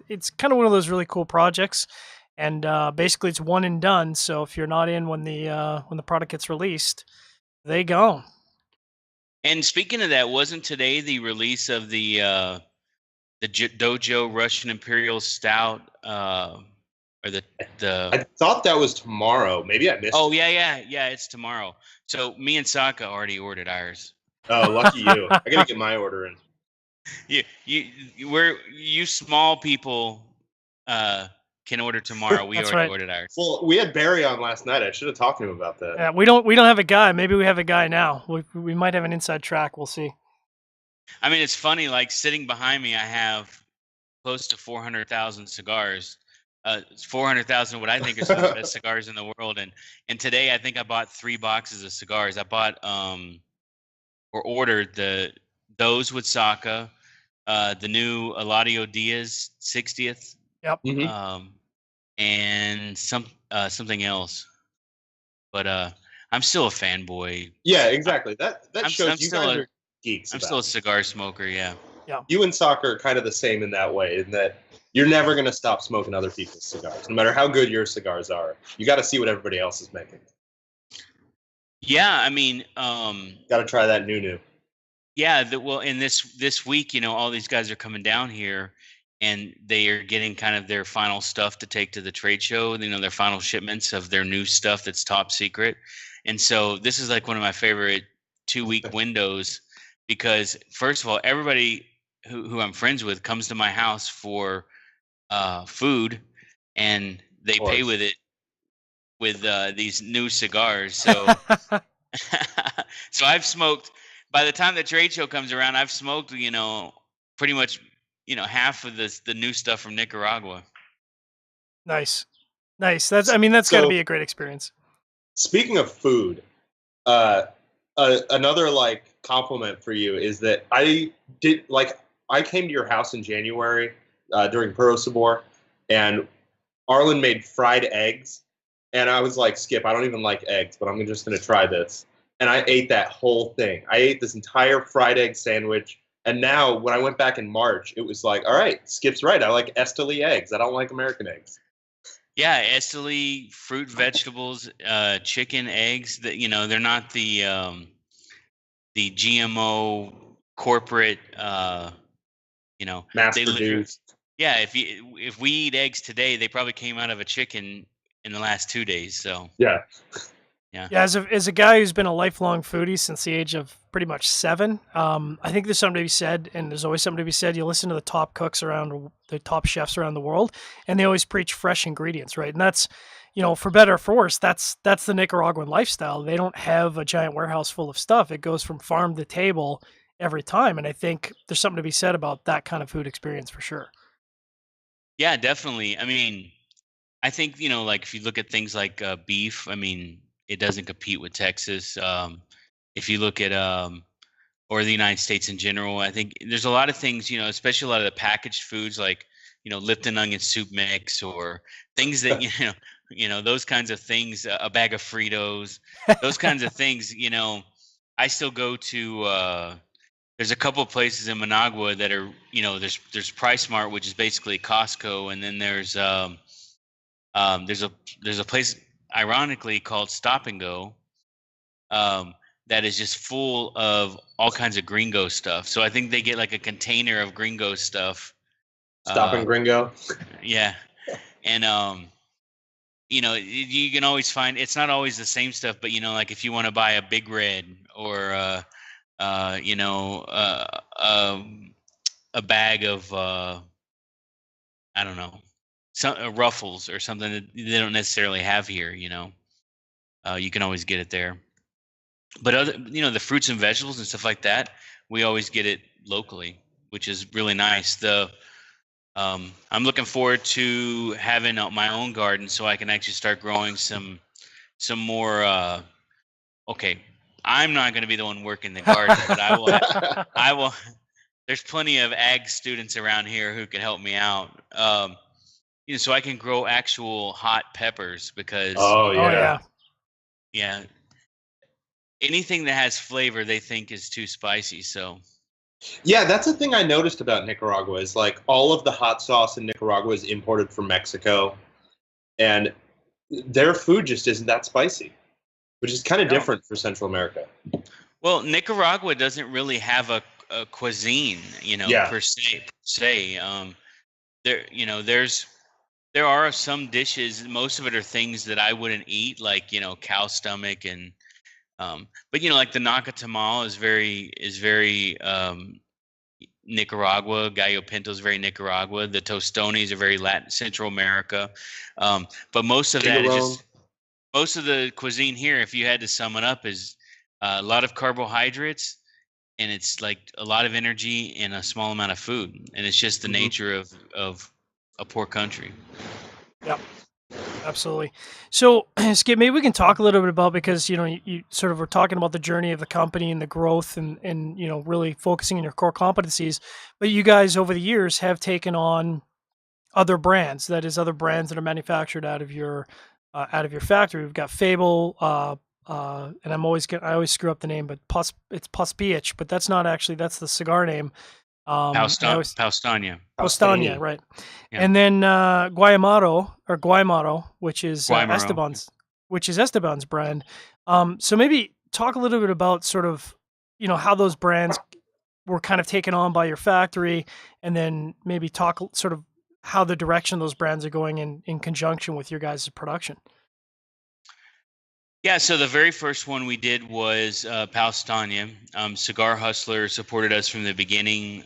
It's kind of one of those really cool projects, and basically it's one and done. So if you're not in when the product gets released, they go. And speaking of that, wasn't today the release of the Dojo Russian Imperial Stout? Or the I thought that was tomorrow. Maybe I missed it. Oh, yeah, it's tomorrow. So me and Saka already ordered ours. Oh, lucky you. I got to get my order in. You small people can order tomorrow. We already ordered ours. Well, we had Barry on last night. I should have talked to him about that. Yeah, we don't have a guy. Maybe we have a guy now. We might have an inside track. We'll see. I mean, it's funny, like sitting behind me, I have close to 400,000 cigars. 400,000 what I think are some of the best cigars in the world, and today I think I bought 3 boxes of cigars. I bought or ordered those with Saka, the new Eladio Diaz 60th, yep, and something else. But I'm still a fanboy. Yeah, exactly. That shows you guys are geeks. I'm still a cigar smoker. Yeah. You and Saka are kind of the same in that way, in that you're never going to stop smoking other people's cigars, no matter how good your cigars are. You got to see what everybody else is making. Yeah, I mean, got to try that new. Yeah, in this week, all these guys are coming down here, and they are getting kind of their final stuff to take to the trade show. Their final shipments of their new stuff that's top secret, and so this is like one of my favorite 2-week windows because first of all, everybody who I'm friends with comes to my house for food, and they pay with it with these new cigars. So, so I've smoked. By the time the trade show comes around, I've smoked, pretty much, half of the new stuff from Nicaragua. Nice. That's got to be a great experience. Speaking of food, another compliment for you is that I came to your house in January during Puro Sabor, and Arlen made fried eggs, and I was like, Skip, I don't even like eggs, but I'm just going to try this. and I ate that whole thing. I ate this entire fried egg sandwich. And now, when I went back in March, it was like, all right, Skip's right. I like Esteli eggs. I don't like American eggs. Yeah, Esteli, fruit, vegetables, chicken, eggs. That they're not the GMO corporate. Mass They literally. produced. Yeah, if we eat eggs today, they probably came out of a chicken in the last 2 days. So Yeah. yeah. Yeah, as a guy who's been a lifelong foodie since the age of pretty much 7, I think there's something to be said, and there's always something to be said. You listen to the top cooks around the top chefs around the world, and they always preach fresh ingredients, right? And that's, for better or for worse, that's the Nicaraguan lifestyle. They don't have a giant warehouse full of stuff. It goes from farm to table every time, and I think there's something to be said about that kind of food experience for sure. Yeah, definitely. I mean, I think, like if you look at things like beef, I mean, it doesn't compete with Texas. If you look at or the United States in general, I think there's a lot of things, especially a lot of the packaged foods like, Lipton onion soup mix or things that, those kinds of things, a bag of Fritos, those kinds of things, I still go to there's a couple of places in Managua that are, there's Price Mart, which is basically Costco, and then there's a place, ironically, called Stop and Go, that is just full of all kinds of Gringo stuff. So I think they get like a container of Gringo stuff. Stop and Gringo. Yeah, and you can always find, it's not always the same stuff, but like if you want to buy a Big Red or a bag of I don't know, some Ruffles or something that they don't necessarily have here. You can always get it there. But other, the fruits and vegetables and stuff like that, we always get it locally, which is really nice. I'm looking forward to having my own garden so I can actually start growing some more. Okay, I'm not going to be the one working the garden, but I will. I will. There's plenty of ag students around here who can help me out. So I can grow actual hot peppers because. Oh yeah. Yeah. Anything that has flavor, they think is too spicy. So. Yeah, that's the thing I noticed about Nicaragua is like all of the hot sauce in Nicaragua is imported from Mexico, and their food just isn't that spicy, which is kind of different for Central America. Well, Nicaragua doesn't really have a cuisine, per se. There are some dishes. Most of it are things that I wouldn't eat, like cow stomach and. But like the naca tamal is very Nicaragua. Gallo Pinto is very Nicaragua. The tostones are very Latin Central America. But most of that is just most of the cuisine here. If you had to sum it up, is a lot of carbohydrates, and it's like a lot of energy in a small amount of food, and it's just the nature of a poor country. Yep. Absolutely. So, Skip, maybe we can talk a little bit about, because you sort of were talking about the journey of the company and the growth and really focusing on your core competencies. But you guys over the years have taken on other brands, that is, other brands that are manufactured out of your factory. We've got Fable, and I always screw up the name, but it's Puspich, but that's not actually, that's the cigar name. Paustania. Postania, right? Yeah. And then Guaymaro, which is Esteban's brand. So maybe talk a little bit about sort of how those brands were kind of taken on by your factory, and then maybe talk sort of how the direction those brands are going in conjunction with your guys' production. Yeah, so the very first one we did was Paustania. Cigar Hustler supported us from the beginning.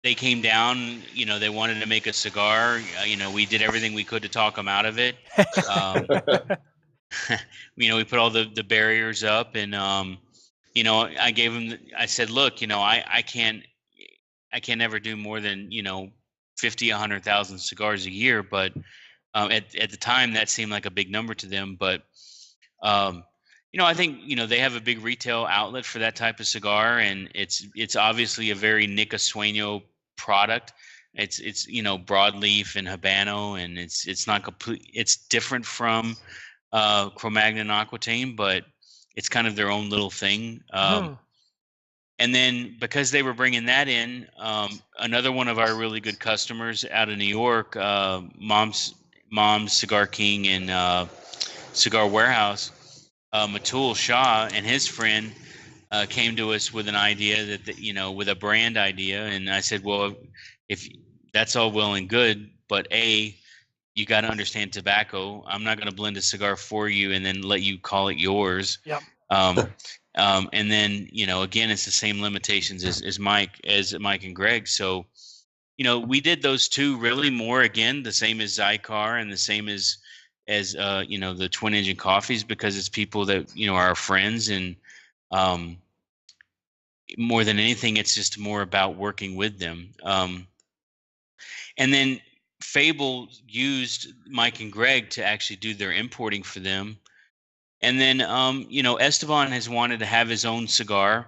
They came down, they wanted to make a cigar. We did everything we could to talk them out of it. We put all the barriers up, and I gave them. I said, look, I can't ever do more than 50, 100,000 cigars a year, but at the time that seemed like a big number to them. But I think they have a big retail outlet for that type of cigar, and it's obviously a very Nica Sueño product. It's broadleaf and Habano, and it's not complete. It's different from Cro-Magnon and Aquitaine, but it's kind of their own little thing. And then because they were bringing that in, another one of our really good customers out of New York, Mom's Cigar King and Cigar Warehouse, Matul Shah and his friend came to us with an idea with a brand idea. And I said, well, if that's all well and good, but you got to understand tobacco. I'm not going to blend a cigar for you and then let you call it yours. Yep. And then, again, it's the same limitations as Mike and Greg. So, we did those two really more, again, the same as Zycar and the same as the twin engine coffees, because it's people that, are our friends. And more than anything, it's just more about working with them. And then Fable used Mike and Greg to actually do their importing for them. And then, Esteban has wanted to have his own cigar.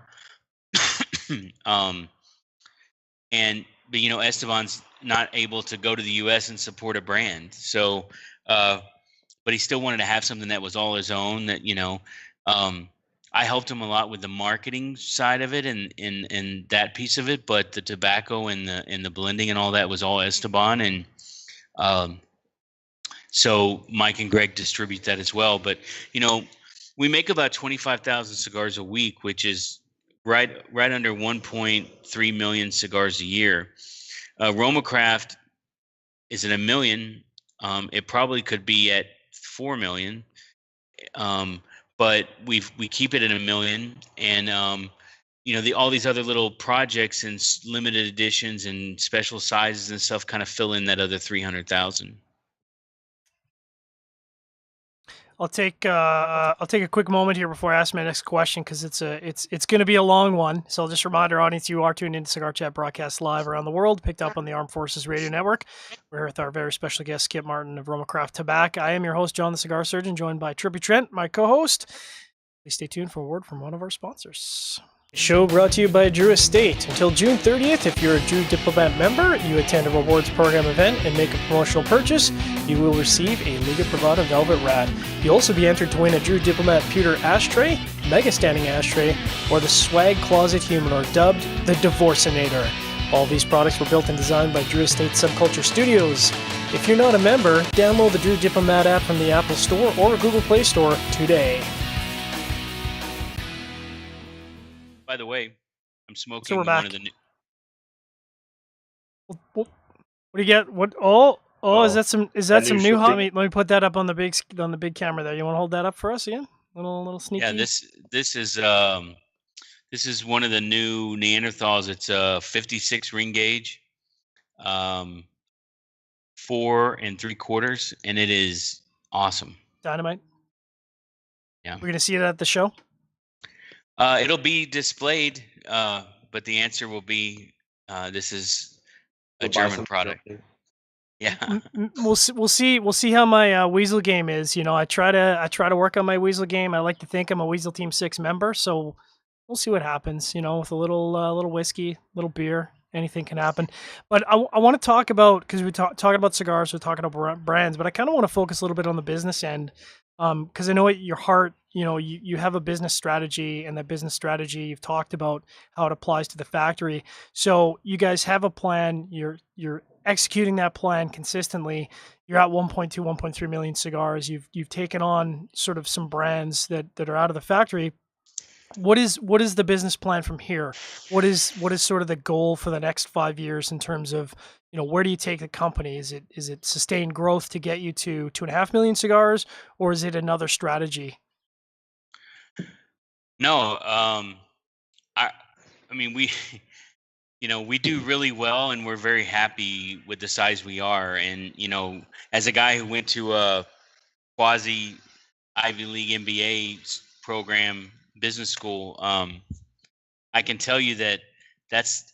But Esteban's not able to go to the U.S. and support a brand. So, but he still wanted to have something that was all his own. That I helped him a lot with the marketing side of it and that piece of it. But the tobacco and the blending and all that was all Esteban. And so Mike and Greg distribute that as well. But we make about 25,000 cigars a week, which is right under 1.3 million cigars a year. RoMa Craft is at 1 million. It probably could be at 4 million, but we keep it at 1 million. And all these other little projects and limited editions and special sizes and stuff kind of fill in that other 300,000. I'll take a quick moment here before I ask my next question, because it's going to be a long one. So I'll just remind our audience, you are tuned into Cigar Chat broadcast live around the world, picked up on the Armed Forces Radio Network. We're here with our very special guest, Skip Martin of RoMa Craft Tobac. I am your host, John the Cigar Surgeon, joined by Trippy Trent, my co-host. Please stay tuned for a word from one of our sponsors. Show brought to you by Drew Estate. Until June 30th, if you're a Drew Diplomat member, you attend a rewards program event and make a promotional purchase, you will receive a Liga Privada Velvet Rat. You'll also be entered to win a Drew Diplomat pewter ashtray, mega standing ashtray, or the Swag Closet Humidor, dubbed the Divorcinator. All these products were built and designed by Drew Estate Subculture Studios. If you're not a member, download the Drew Diplomat app from the Apple Store or Google Play Store today. By the way, I'm smoking we're back. one of the new. What do you get? What? Oh, is that some new hot meat? Let me put that up on the big camera there. You want to hold that up for us again? Little sneaky. Yeah, this is one of the new Neanderthals. It's a 56 ring gauge, 4 3/4, and it is awesome. Dynamite. Yeah, we're gonna see it at the show. It'll be displayed, but the answer will be this is a German product. Yeah, we'll see how my weasel game is. I try to work on my weasel game. I like to think I'm a Weasel Team 6 member, so we'll see what happens. With a little whiskey, little beer, anything can happen. But I want to talk about, because we talking about cigars, we're talking about brands, but I kind of want to focus a little bit on the business end. Because I know at your heart, you have a business strategy, and that business strategy, you've talked about how it applies to the factory. So you guys have a plan. You're executing that plan consistently. You're at 1.2, 1.3 million cigars. You've taken on sort of some brands that are out of the factory. What is the business plan from here? What is sort of the goal for the next 5 years in terms of, where do you take the company? Is it sustained growth to get you to 2.5 million cigars, or is it another strategy? No, I mean, we do really well, and we're very happy with the size we are. And as a guy who went to a quasi Ivy League MBA program, business school, I can tell you that that's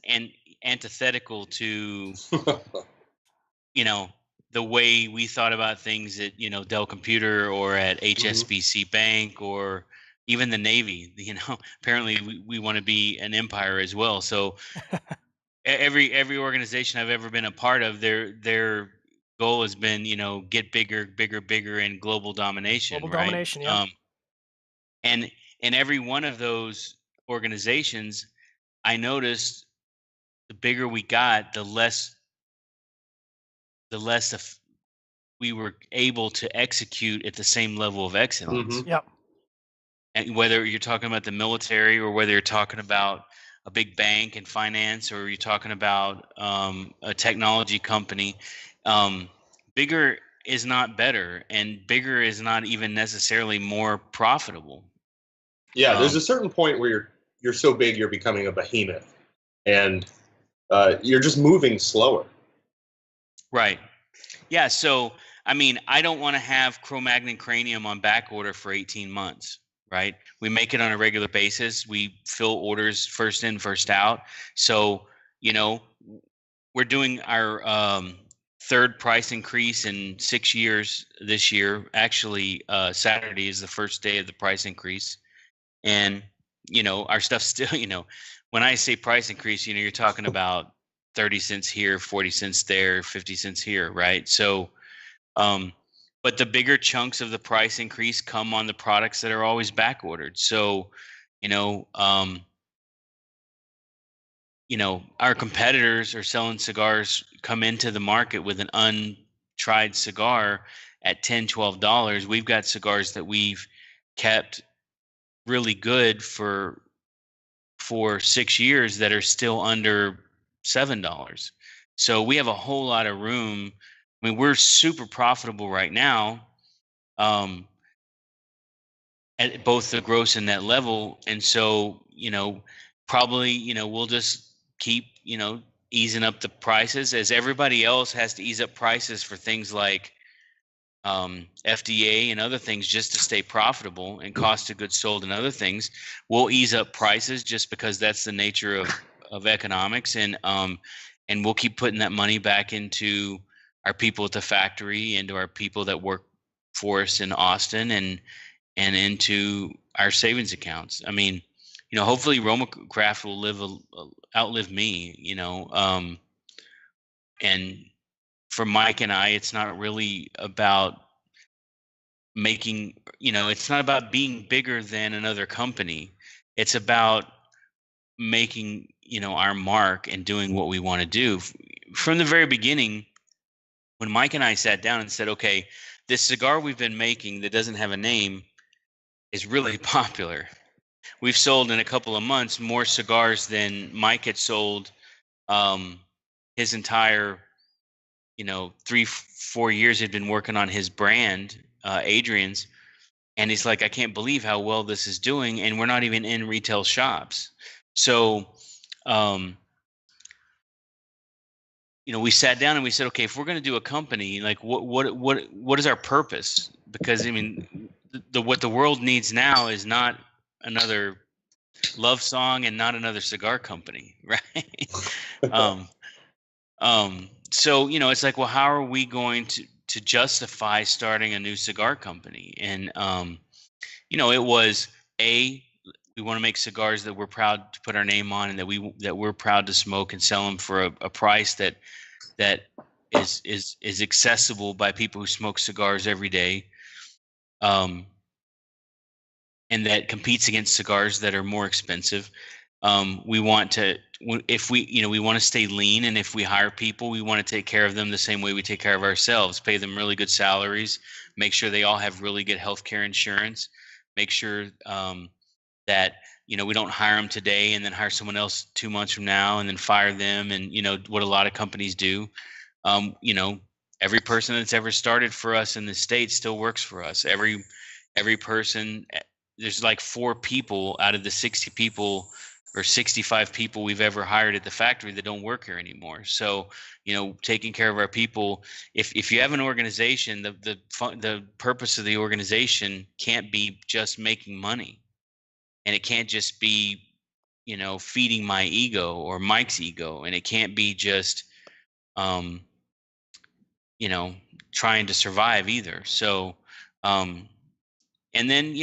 antithetical to the way we thought about things at Dell Computer or at HSBC Bank or even the Navy. Apparently we want to be an empire as well. So every organization I've ever been a part of, their goal has been, get bigger and global domination, Global right? domination. Yeah. And in every one of those organizations, I noticed the bigger we got, the less we were able to execute at the same level of excellence. Mhm. Yep. And whether you're talking about the military, or whether you're talking about a big bank and finance, or you're talking about a technology company, um, bigger is not better, and bigger is not even necessarily more profitable. Yeah, there's Um, a certain point where you're so big you're becoming a behemoth, and you're just moving slower. right. Yeah. So, I mean, I don't want to have Cro-Magnon cranium on back order for 18 months, right? We make it on a regular basis. We fill orders first in, first out. So, you know, we're doing our third price increase in 6 years this year. Actually, Saturday is the first day of the price increase. And, our stuff still, when I say price increase, you're talking about 30 cents here, 40 cents there, 50 cents here, right? So, um, but the bigger chunks of the price increase come on the products that are always back ordered. So, you know, um, our competitors are selling cigars, come into the market with an untried cigar at $10, $12. We've got cigars that we've kept really good for 6 years that are still under $7. So we have a whole lot of room. I mean, we're super profitable right now, um, at both the gross and net level. And so, probably, we'll just keep, easing up the prices as everybody else has to ease up prices for things like FDA and other things just to stay profitable, and cost of goods sold and other things. We'll ease up prices just because that's the nature of economics, and we'll keep putting that money back into our people at the factory, into our people that work for us in Austin, and into our savings accounts. I mean, hopefully Roma Craft will outlive me, and for Mike and I, it's not really about it's not about being bigger than another company. It's about making, our mark and doing what we want to do. From the very beginning, when Mike and I sat down and said, okay, this cigar we've been making that doesn't have a name is really popular. We've sold in a couple of months more cigars than Mike had sold um, his entire, 3 4 years he'd been working on his brand, Adrian's. And he's like, I can't believe how well this is doing, and we're not even in retail shops. So, um, we sat down and we said, okay, if we're going to do a company, like what is our purpose? Because I mean, what the world needs now is not another love song and not another cigar company, right? um, so it's like, well, how are we going to justify starting a new cigar company? And it was we want to make cigars that we're proud to put our name on, and that we're proud to smoke and sell them for a price that is accessible by people who smoke cigars every day, um, and that competes against cigars that are more expensive. We want to, if we want to stay lean, and if we hire people, we want to take care of them the same way we take care of ourselves, pay them really good salaries, make sure they all have really good health care insurance, make sure that we don't hire them today and then hire someone else 2 months from now and then fire them, and what a lot of companies do. Every person that's ever started for us in the States still works for us. Every person, there's like 4 people out of the 60 people or 65 people we've ever hired at the factory that don't work here anymore. So taking care of our people, if you have an organization, the purpose of the organization can't be just making money, and it can't just be feeding my ego or Mike's ego, and it can't be just um trying to survive either. So um and then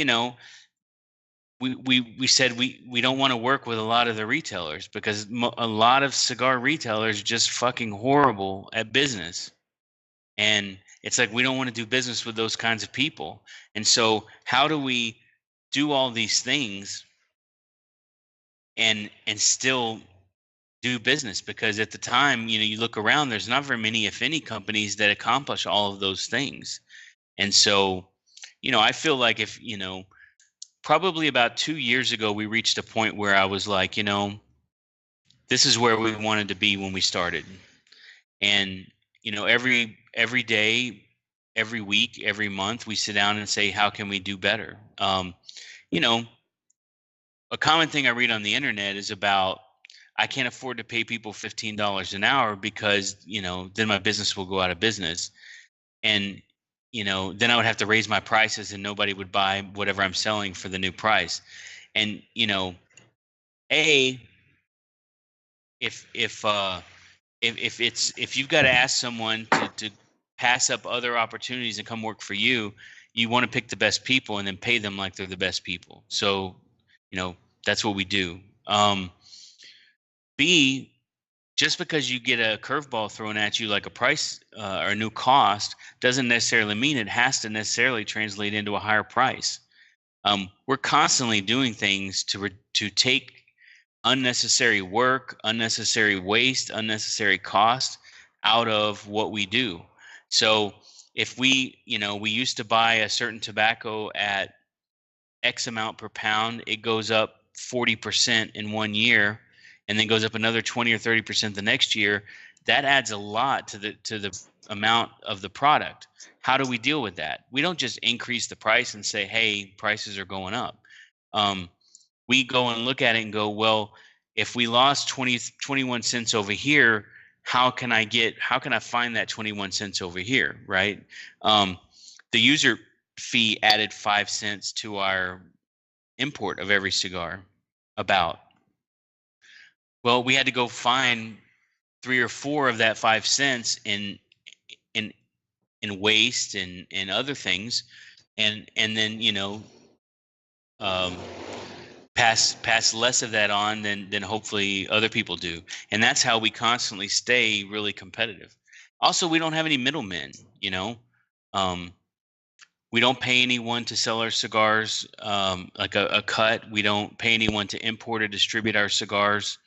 we said we don't want to work with a lot of the retailers because a lot of cigar retailers are just fucking horrible at business. And it's like we don't want to do business with those kinds of people. And so how do we do all these things and still do business? Because at the time, you look around, there's not very many, if any, companies that accomplish all of those things. And so, I feel like if, probably about 2 years ago, we reached a point where I was like, this is where we wanted to be when we started. And, every day, every week, every month, we sit down and say, how can we do better? You know, a common thing I read on the internet is about, I can't afford to pay people $15 an hour because, then my business will go out of business. And, then I would have to raise my prices and nobody would buy whatever I'm selling for the new price. And, if you've got to ask someone to pass up other opportunities and come work for you, you want to pick the best people and then pay them like they're the best people. So, that's what we do. B, just because you get a curveball thrown at you like a price or a new cost doesn't necessarily mean it has to necessarily translate into a higher price. We're constantly doing things to take unnecessary work, unnecessary waste, unnecessary cost out of what we do. So if we used to buy a certain tobacco at X amount per pound, it goes up 40% in 1 year and then goes up another 20 or 30% the next year. That adds a lot to the amount of the product. How do we deal with that? We don't just increase the price and say, hey, prices are going up. We go and look at it and go, well, if we lost 21 cents over here, how can I find that 21 cents over here, right? The user fee added 5 cents to our import of every cigar. Well, we had to go find 3 or 4 of that 5 cents in waste and other things, and then pass less of that on than hopefully other people do. And that's how we constantly stay really competitive. Also, we don't have any middlemen. We don't pay anyone to sell our cigars, like a cut. We don't pay anyone to import or distribute our cigars.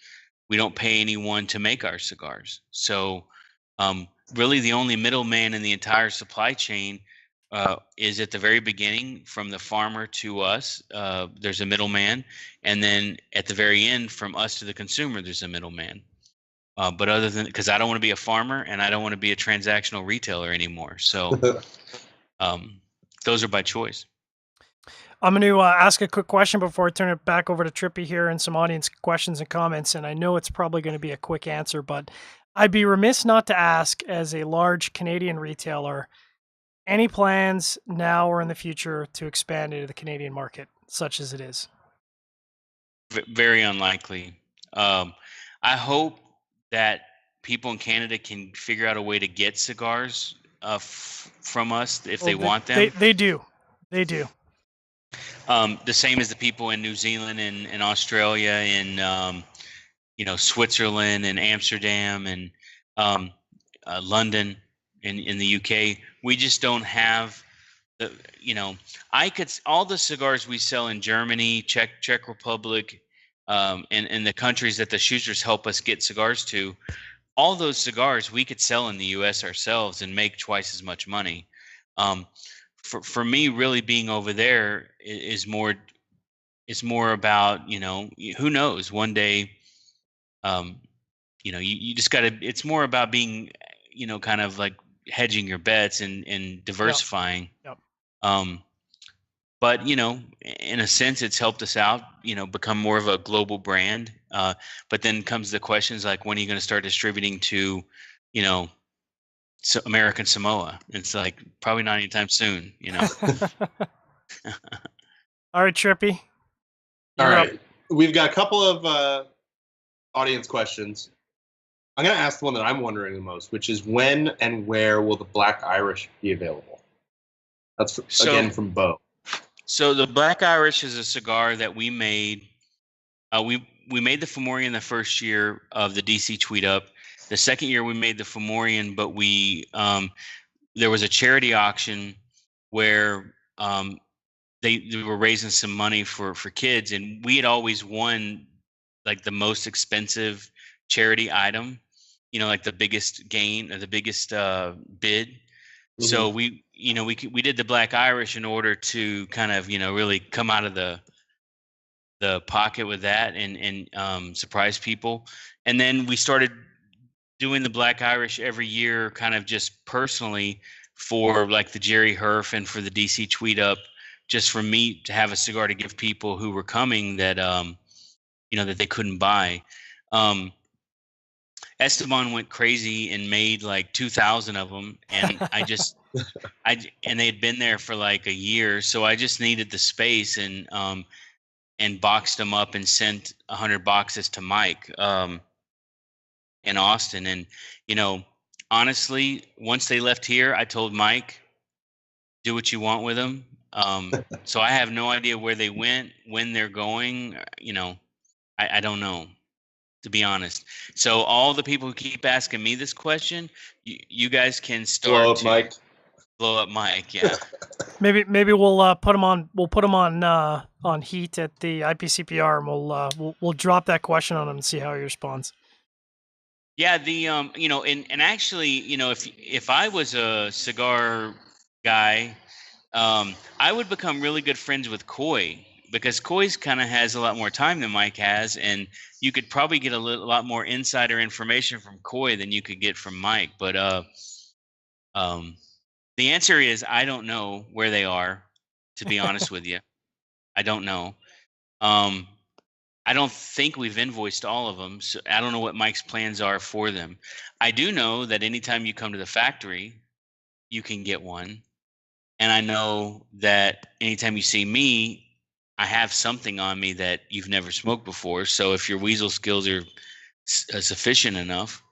We don't pay anyone to make our cigars. So really the only middleman in the entire supply chain is at the very beginning, from the farmer to us. There's a middleman. And then at the very end, from us to the consumer, there's a middleman. But other than, because I don't want to be a farmer and I don't want to be a transactional retailer anymore. So those are by choice. I'm going to ask a quick question before I turn it back over to Trippy here and some audience questions and comments. And I know it's probably going to be a quick answer, but I'd be remiss not to ask, as a large Canadian retailer, any plans now or in the future to expand into the Canadian market, such as it is? Very unlikely. I hope that people in Canada can figure out a way to get cigars from us if they want them. They do. They do. The same as the people in New Zealand and Australia and Switzerland and Amsterdam and London in the UK. We just don't have the all the cigars we sell in Germany, Czech Republic, and the countries that the Schusters help us get cigars to. All those cigars we could sell in the U.S. ourselves and make twice as much money. For me, really being over there is more about, who knows, one day, you just got to, it's more about being, kind of like hedging your bets and diversifying. Yep. But, in a sense, it's helped us out, become more of a global brand. But then comes the questions like, when are you going to start distributing to, American Samoa? It's like, probably not anytime soon, All right, Trippy. All right. We've got a couple of audience questions. I'm going to ask the one that I'm wondering the most, which is when and where will the Black Irish be available? That's again from Bo. So the Black Irish is a cigar that we made. We made the Fomorian the first year of the DC Tweet Up. The second year we made the Fomorian, but there was a charity auction where they were raising some money for kids, and we had always won like the most expensive charity item, like the biggest gain or the biggest bid. So we did the Black Irish in order to kind of really come out of the pocket with that and surprise people. And then we started doing the Black Irish every year, kind of just personally for like the Jerry Herf and for the DC Tweet Up, just for me to have a cigar to give people who were coming that that they couldn't buy. Esteban went crazy and made like 2,000 of them, and and they had been there for like a year, so I just needed the space and boxed them up and sent 100 boxes to Mike in Austin. And honestly, once they left here, I told Mike, do what you want with them. So I have no idea where they went, when they're going. I don't know, to be honest. So all the people who keep asking me this question, you guys can start blow up Mike. Blow up Mike, yeah. Maybe we'll put him on. We'll put him on heat at the IPCPR, and we'll drop that question on him and see how he responds. Yeah, and actually, if I was a cigar guy, I would become really good friends with Coy, because Coy's kind of has a lot more time than Mike has, and you could probably get a lot more insider information from Coy than you could get from Mike. But the answer is I don't know where they are, to be honest with you. I don't know. I don't think we've invoiced all of them, so I don't know what Mike's plans are for them. I do know that anytime you come to the factory, you can get one. And I know that anytime you see me, I have something on me that you've never smoked before. So if your weasel skills are sufficient enough,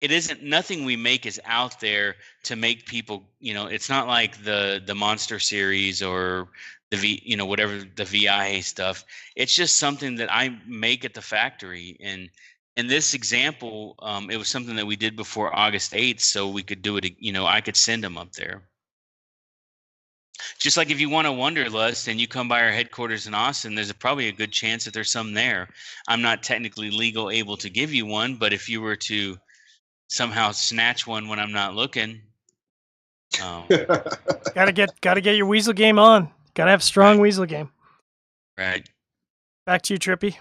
it isn't, nothing we make is out there to make people, it's not like the Monster series or the whatever the VIA stuff. It's just something that I make at the factory. And in this example, it was something that we did before August 8th, so we could do it, I could send them up there. Just like if you want a Wonderlust and you come by our headquarters in Austin, there's probably a good chance that there's some there. I'm not technically able to give you one, but if you were to somehow snatch one when I'm not looking, gotta get your weasel game on. Gotta have strong weasel game. Right. Back to you, Trippy.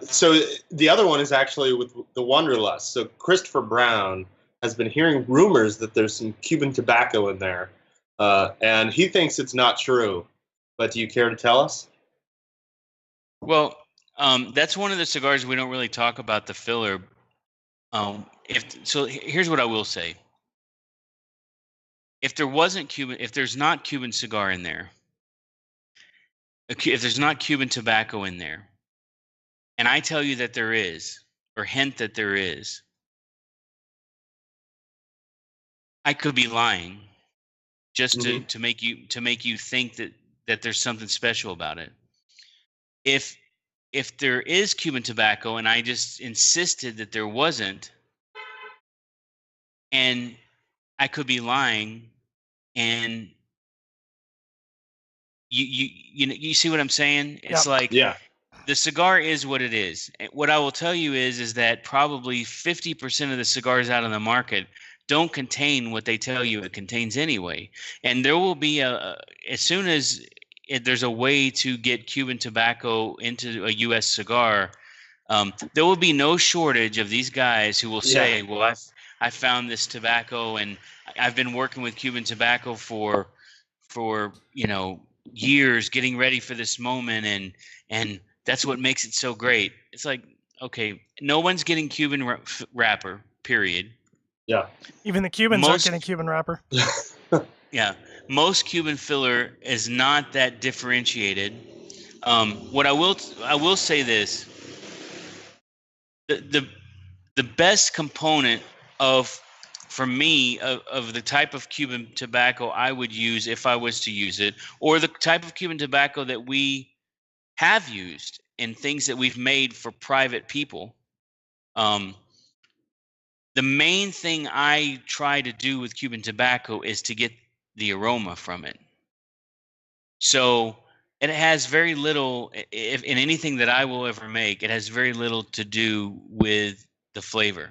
So the other one is actually with the Wonderlust. So Christopher Brown has been hearing rumors that there's some Cuban tobacco in there, and he thinks it's not true. But do you care to tell us? Well, that's one of the cigars we don't really talk about, the filler. Here's what I will say. If there's not Cuban cigar in there, if there's not Cuban tobacco in there, and I tell you that there is, or hint that there is, I could be lying, just to make you think that there's something special about it. If there is Cuban tobacco and I just insisted that there wasn't, and I could be lying, and you see what I'm saying? It's like, yeah. The cigar is what it is. What I will tell you is that probably 50% of the cigars out on the market don't contain what they tell you it contains anyway. And there will be as soon as there's a way to get Cuban tobacco into a U.S. cigar, there will be no shortage of these guys who will say, well, I found this tobacco and I've been working with Cuban tobacco for years, getting ready for this moment, and that's what makes it so great. It's like, okay, no one's getting Cuban wrapper, period. Yeah. Even the Cubans aren't getting Cuban wrapper. Yeah. Most Cuban filler is not that differentiated. What I will say this. The best component of for me, of the type of Cuban tobacco I would use if I was to use it, or the type of Cuban tobacco that we have used in things that we've made for private people. The main thing I try to do with Cuban tobacco is to get the aroma from it. So it has very little, if in anything that I will ever make, it has very little to do with the flavor.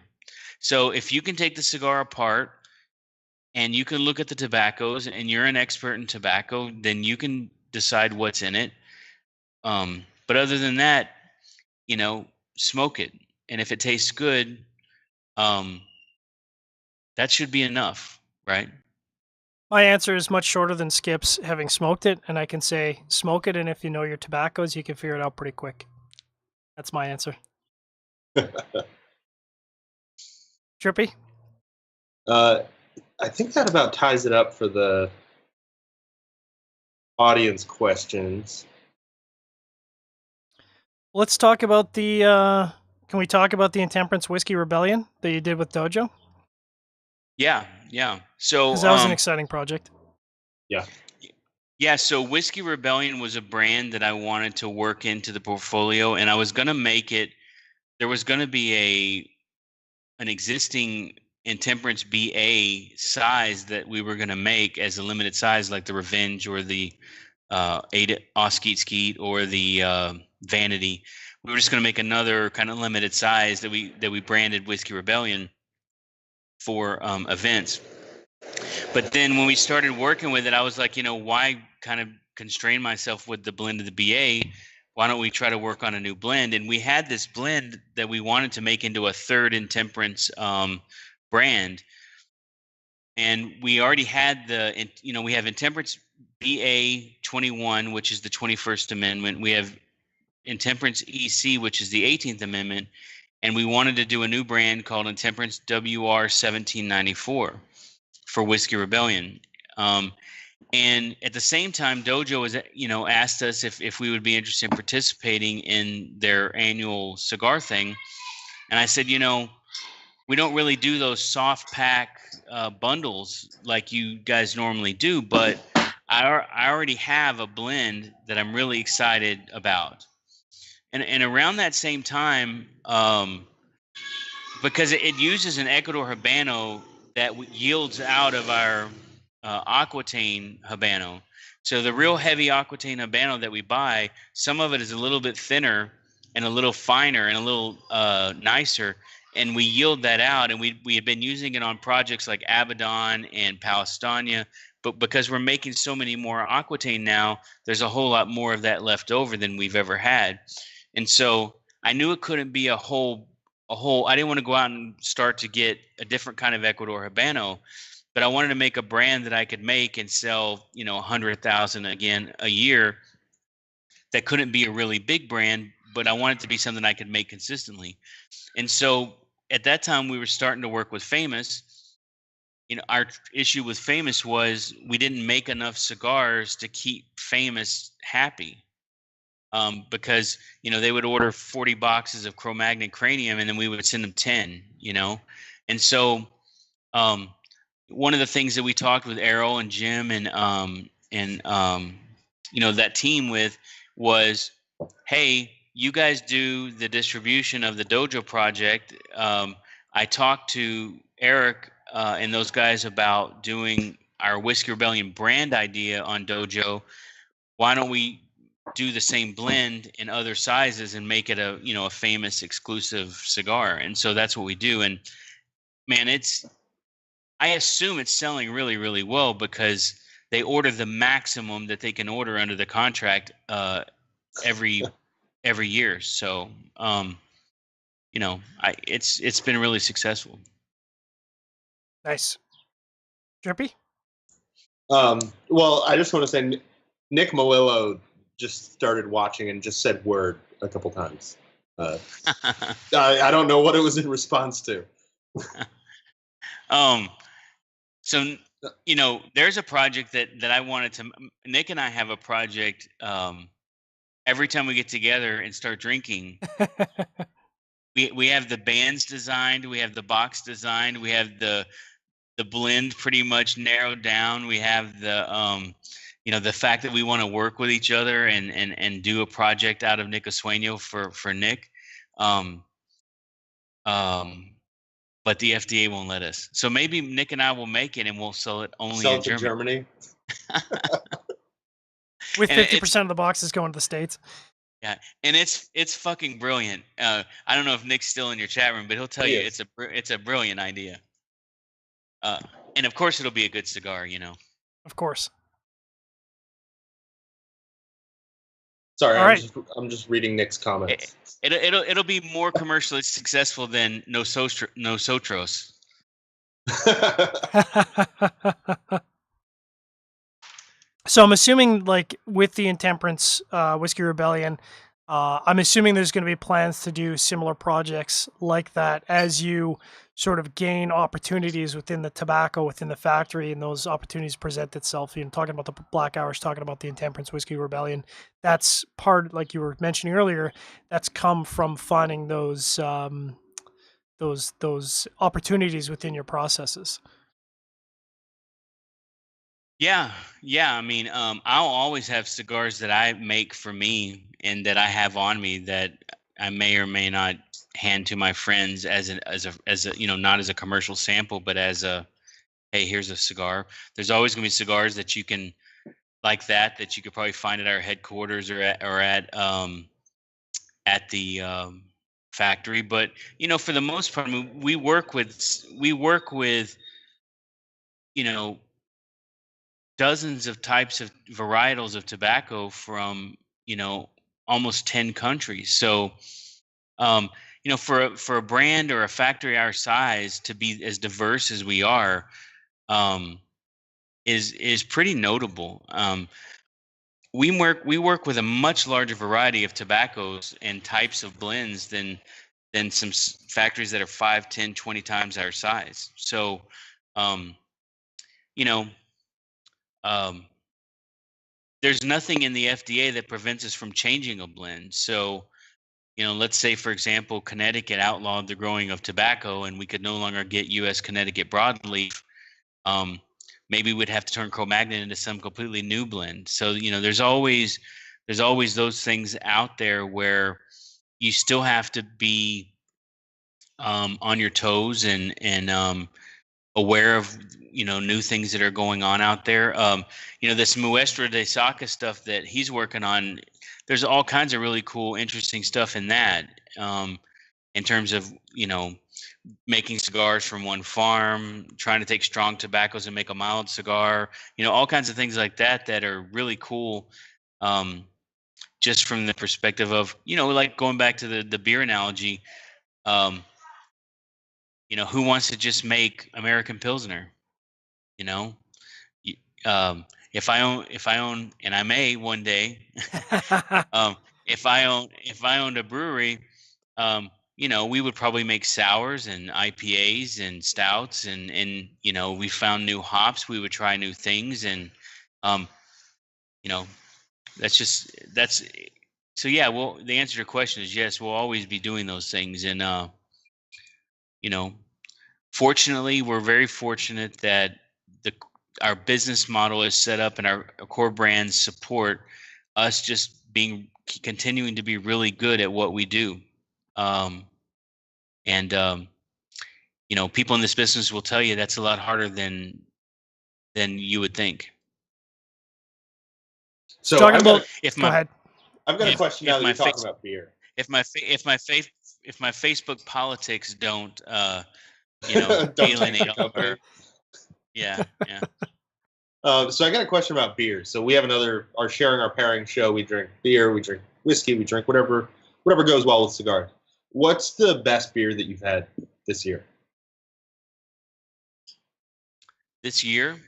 So if you can take the cigar apart and you can look at the tobaccos and you're an expert in tobacco, then you can decide what's in it. But other than that, smoke it. And if it tastes good, um, that should be enough, right? My answer is much shorter than Skip's, having smoked it, and I can say smoke it, and if you know your tobaccos, you can figure it out pretty quick. That's my answer. Trippy? I think that about ties it up for the audience questions. Let's talk about the, can we talk about the Intemperance Whiskey Rebellion that you did with Dojo? Yeah. So Because that was an exciting project. Yeah, so Whiskey Rebellion was a brand that I wanted to work into the portfolio, and I was going to make it. There was going to be an existing Intemperance BA size that we were going to make as a limited size, like the Revenge or the Ada Oskeet Skeet or the Vanity. We were just going to make another kind of limited size that we branded Whiskey Rebellion for events. But then when we started working with it, I was like, why kind of constrain myself with the blend of the BA? Why don't we try to work on a new blend? And we had this blend that we wanted to make into a third Intemperance brand. And we already had we have Intemperance BA 21, which is the 21st Amendment. We have Intemperance EC, which is the 18th Amendment. And we wanted to do a new brand called Intemperance WR 1794 for Whiskey Rebellion. And at the same time, Dojo was, asked us if we would be interested in participating in their annual cigar thing. And I said, we don't really do those soft pack bundles like you guys normally do, but I already have a blend that I'm really excited about. And around that same time, because it uses an Ecuador Habano that yields out of our Aquitaine Habano. So the real heavy Aquitaine Habano that we buy, some of it is a little bit thinner and a little finer and a little nicer, and we yield that out. And we had been using it on projects like Abaddon and Palestania, but because we're making so many more Aquitaine now, there's a whole lot more of that left over than we've ever had. And so I knew it couldn't be a whole. I didn't want to go out and start to get a different kind of Ecuador Habano, but I wanted to make a brand that I could make and sell, 100,000 again a year. That couldn't be a really big brand, but I wanted to be something I could make consistently. And so at that time we were starting to work with Famous. Our issue with Famous was we didn't make enough cigars to keep Famous happy. Because they would order 40 boxes of Cro-Magnon Cranium and then we would send them 10, and so one of the things that we talked with Errol and Jim and that team with was, hey, you guys do the distribution of the Dojo project. I talked to Eric and those guys about doing our Whiskey Rebellion brand idea on Dojo. Why don't we do the same blend in other sizes and make it a Famous exclusive cigar? And so that's what we do. And man, I assume it's selling really, really well because they order the maximum that they can order under the contract every year. So it's been really successful. Nice. Drippy? Well, I just want to say Nick Melillo just started watching and just said word a couple times. I don't know what it was in response to. So there's a project that I wanted to. Nick and I have a project. Every time we get together and start drinking, we have the bands designed, we have the box designed, we have the blend pretty much narrowed down. We have the fact that we want to work with each other and do a project out of Nico Sueño for Nick. Um, um, but the FDA won't let us. So maybe Nick and I will make it, and we'll sell it only Sell in it to Germany. With And 50% of the boxes going to the States. yeah, and it's fucking brilliant. I don't know if Nick's still in your chat room, but he'll tell you it's a brilliant idea. And of course it'll be a good cigar, Of course. Sorry, All right. I'm just reading Nick's comments. It'll be more commercially successful than Nosotros. So I'm assuming, like, with the Intemperance Whiskey Rebellion, I'm assuming there's going to be plans to do similar projects like that as you sort of gain opportunities within the tobacco, within the factory, and those opportunities present itself. Talking about the Black Hours, talking about the Intemperance Whiskey Rebellion. That's part, like you were mentioning earlier, that's come from finding those opportunities within your processes. Yeah. I mean, I'll always have cigars that I make for me and that I have on me that I may or may not hand to my friends as a not as a commercial sample, but as a, hey, here's a cigar. There's always going to be cigars that you can like that you could probably find at our headquarters or at the factory. But for the most part, I mean, we work with dozens of types of varietals of tobacco from almost 10 countries. So for a brand or a factory our size to be as diverse as we are is pretty notable. We work with a much larger variety of tobaccos and types of blends than some factories that are 5, 10, 20 times our size. So you know there's nothing in the FDA that prevents us from changing a blend. So, let's say, for example, Connecticut outlawed the growing of tobacco and we could no longer get U.S. Connecticut broadleaf. Maybe we'd have to turn Cro-Magnon into some completely new blend. So, there's always those things out there where you still have to be on your toes and aware of new things that are going on out there. This Muestra de Saca stuff that he's working on, there's all kinds of really cool, interesting stuff in that, in terms of making cigars from one farm, trying to take strong tobaccos and make a mild cigar, all kinds of things like that are really cool, just from the perspective of like going back to the beer analogy. Who wants to just make American Pilsner? You know, if I own, and I may one day, if I owned a brewery, we would probably make sours and IPAs and stouts, and we found new hops, we would try new things, and that's so yeah. Well, the answer to your question is yes. We'll always be doing those things, and fortunately, we're very fortunate that our business model is set up and our core brands support us just continuing to be really good at what we do. People in this business will tell you that's a lot harder than you would think. So talking I've about, got, go ahead. I've got a question now that you're talking about beer. If my Facebook politics don't Don't alienate all of our, yeah. So I got a question about beer. So we have our sharing our pairing show. We drink beer, we drink whiskey, we drink whatever goes well with cigars. What's the best beer that you've had this year? This year?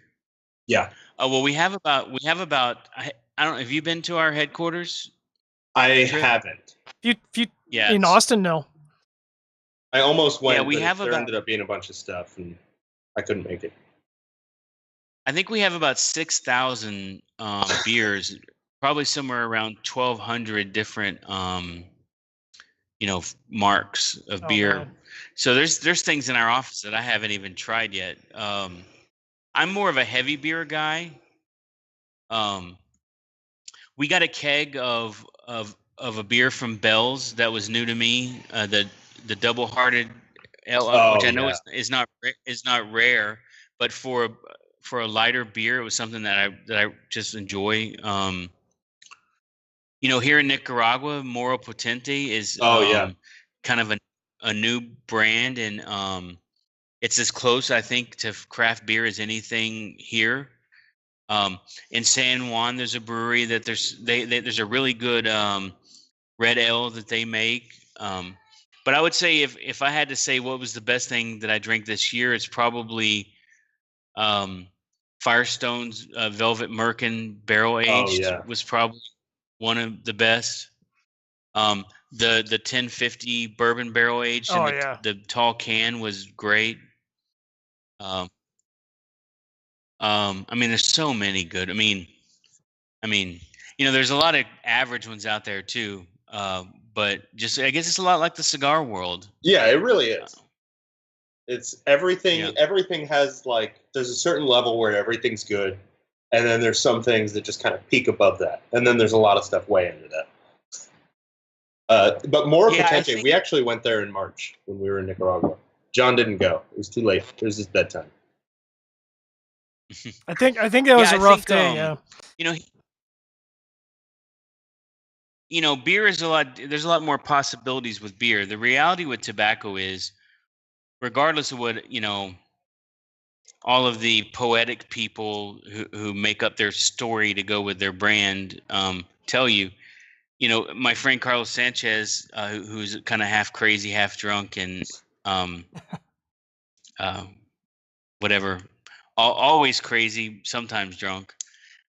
Yeah. Oh, well, we have about I don't know. Have you been to our headquarters? I haven't. Yeah, in Austin, no. I almost went. Yeah, there ended up being a bunch of stuff, and I couldn't make it. I think we have about 6,000 beers, probably somewhere around 1,200 different marks of Oh, beer. man. So there's things in our office that I haven't even tried yet. I'm more of a heavy beer guy. Um, we got a keg of a beer from Bell's that was new to me. The double hearted ale, which Oh I know yeah. is not rare, but for a lighter beer, it was something that I just enjoy. Here in Nicaragua, Moro Potente is Oh yeah. kind of a new brand, and it's as close, I think, to craft beer as anything here. In San Juan, there's a brewery that there's a really good red ale that they make. But I would say if I had to say what was the best thing that I drank this year, it's probably um, Firestone's Velvet Merkin barrel Oh aged yeah. was probably one of the best. Um, the 1050 bourbon barrel aged in Oh, yeah. the tall can was great. Um, I mean, there's so many good. I mean, there's a lot of average ones out there too. But just I guess it's a lot like the cigar world. Yeah, it really Uh, is. It's everything. yeah, Everything has like there's a certain level where everything's good, and then there's some things that just kind of peak above that, and then there's a lot of stuff way under that. But Mora yeah. I Potente, think we actually went there in March when we were in Nicaragua. John didn't go; it was too late. It was his bedtime. I think that was yeah. a I rough think day, yeah. you know beer is a lot. There's a lot more possibilities with beer. The reality with tobacco is, regardless of what all of the poetic people who make up their story to go with their brand tell you. My friend Carlos Sanchez, who's kind of half crazy, half drunk, and um, uh, whatever, always crazy, sometimes drunk.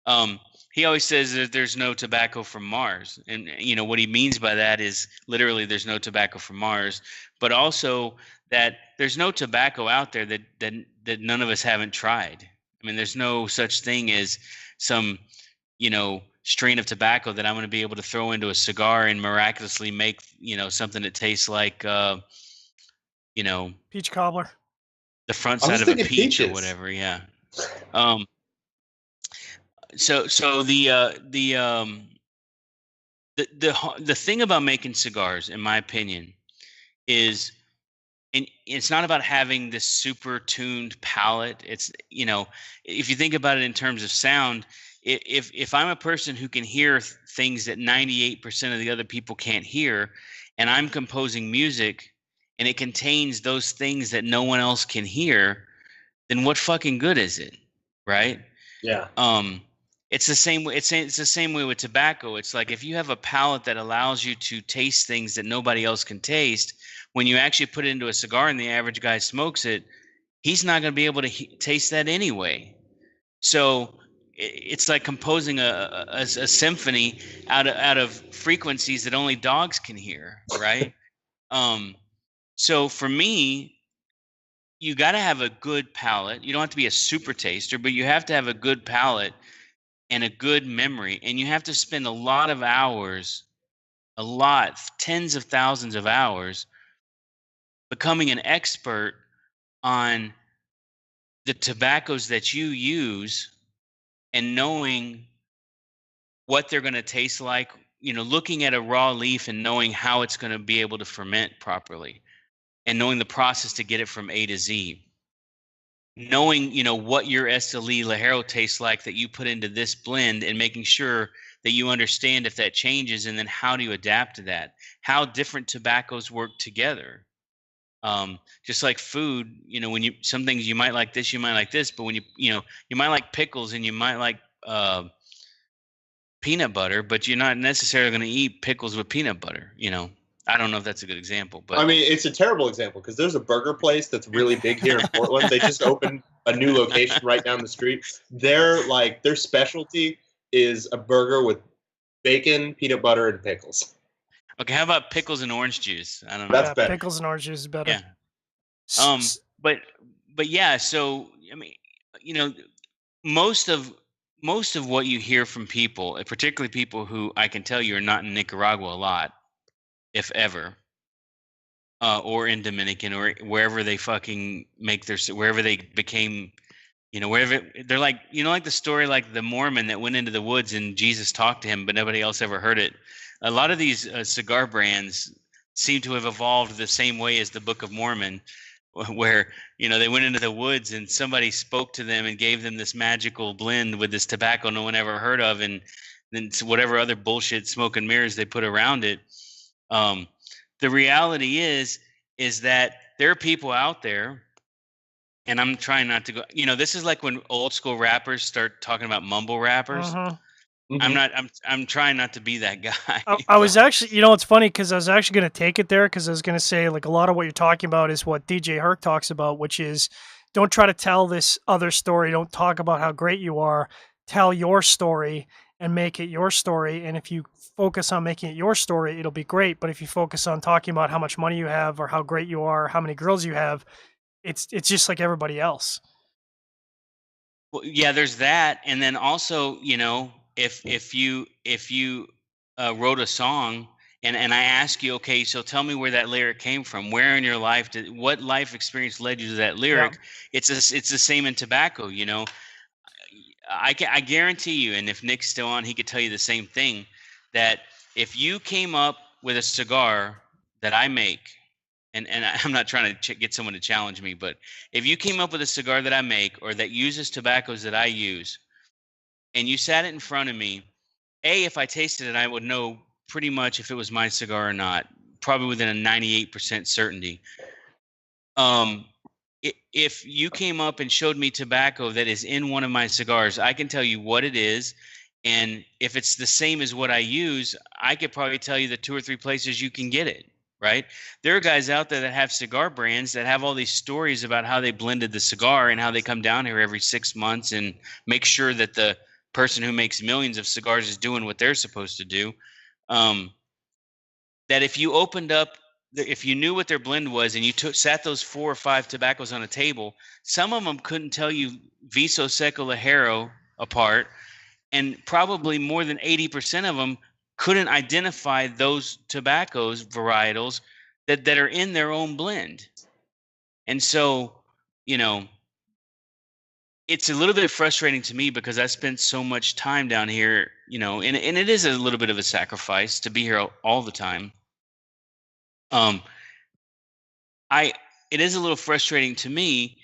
Um, he always says that there's no tobacco from Mars, and what he means by that is literally there's no tobacco from Mars, but also that there's no tobacco out there that none of us haven't tried. I mean, there's no such thing as some strain of tobacco that I'm going to be able to throw into a cigar and miraculously make something that tastes like you know Peach cobbler. the front I side was of a thinking peach or peaches. whatever. Yeah. Um. So the thing about making cigars, in my opinion, is and it's not about having this super tuned palate. It's if you think about it in terms of sound, if I'm a person who can hear things that 98% of the other people can't hear, and I'm composing music and it contains those things that no one else can hear, then what fucking good is it, right? Yeah. It's the same way. It's the same way with tobacco. It's like if you have a palate that allows you to taste things that nobody else can taste, when you actually put it into a cigar and the average guy smokes it, he's not going to be able to taste that anyway. So it's like composing a symphony out of frequencies that only dogs can hear, right? um, so for me, you got to have a good palate. You don't have to be a super taster, but you have to have a good palate and a good memory, and you have to spend a lot of hours, tens of thousands of hours, becoming an expert on the tobaccos that you use and knowing what they're going to taste like, looking at a raw leaf and knowing how it's going to be able to ferment properly, and knowing the process to get it from A to Z, knowing what your Esteli Lajero tastes like that you put into this blend, and making sure that you understand if that changes, and then how do you adapt to that, how different tobaccos work together. Just like food, when some things you might like this, you might like this, but when you might like pickles and you might like peanut butter, but you're not necessarily going to eat pickles with peanut butter. I don't know if that's a good example, but I mean, it's a terrible example because there's a burger place that's really big here in Portland. They just opened a new location right down the street. Their specialty is a burger with bacon, peanut butter, and pickles. Okay, how about pickles and orange juice? I don't know. That's Yeah, better. pickles and oranges is better. Yeah. But yeah, so I mean, you know, most of what you hear from people, particularly people who I can tell you are not in Nicaragua a lot, if ever. or in Dominican or wherever they fucking make their wherever they became. Wherever they're like, like the story, like the Mormon that went into the woods and Jesus talked to him, but nobody else ever heard it. A lot of these cigar brands seem to have evolved the same way as the Book of Mormon, where they went into the woods and somebody spoke to them and gave them this magical blend with this tobacco no one ever heard of, and then whatever other bullshit smoke and mirrors they put around it. The reality is that there are people out there. And I'm trying not to go. This is like when old school rappers start talking about mumble rappers. I'm not. I'm trying not to be that guy. I was actually, it's funny because I was actually going to take it there because I was going to say like a lot of what you're talking about is what DJ Herc talks about, which is don't try to tell this other story. Don't talk about how great you are. Tell your story and make it your story. And if you focus on making it your story, it'll be great. But if you focus on talking about how much money you have or how great you are, or how many girls you have, it's just like everybody else. Well, yeah, there's that, and then also, if you wrote a song and I ask you, okay, so tell me where that lyric came from. Where in your life what life experience led you to that lyric? Yeah. It's the same in tobacco. I guarantee you, and if Nick's still on, he could tell you the same thing. That if you came up with a cigar that I make. And I'm not trying to get someone to challenge me, but if you came up with a cigar that I make or that uses tobaccos that I use, and you sat it in front of me, if I tasted it, I would know pretty much if it was my cigar or not, probably within a 98% certainty. If you came up and showed me tobacco that is in one of my cigars, I can tell you what it is. And if it's the same as what I use, I could probably tell you the 2 or 3 places you can get it. Right? There are guys out there that have cigar brands that have all these stories about how they blended the cigar and how they come down here every 6 months and make sure that the person who makes millions of cigars is doing what they're supposed to do. That if you opened up, if you knew what their blend was and you sat those 4 or 5 tobaccos on a table, some of them couldn't tell you Viso Seco Ligero apart, and probably more than 80% of them couldn't identify those tobaccos varietals that are in their own blend. And so, it's a little bit frustrating to me because I spent so much time down here, and it is a little bit of a sacrifice to be here all the time. It is a little frustrating to me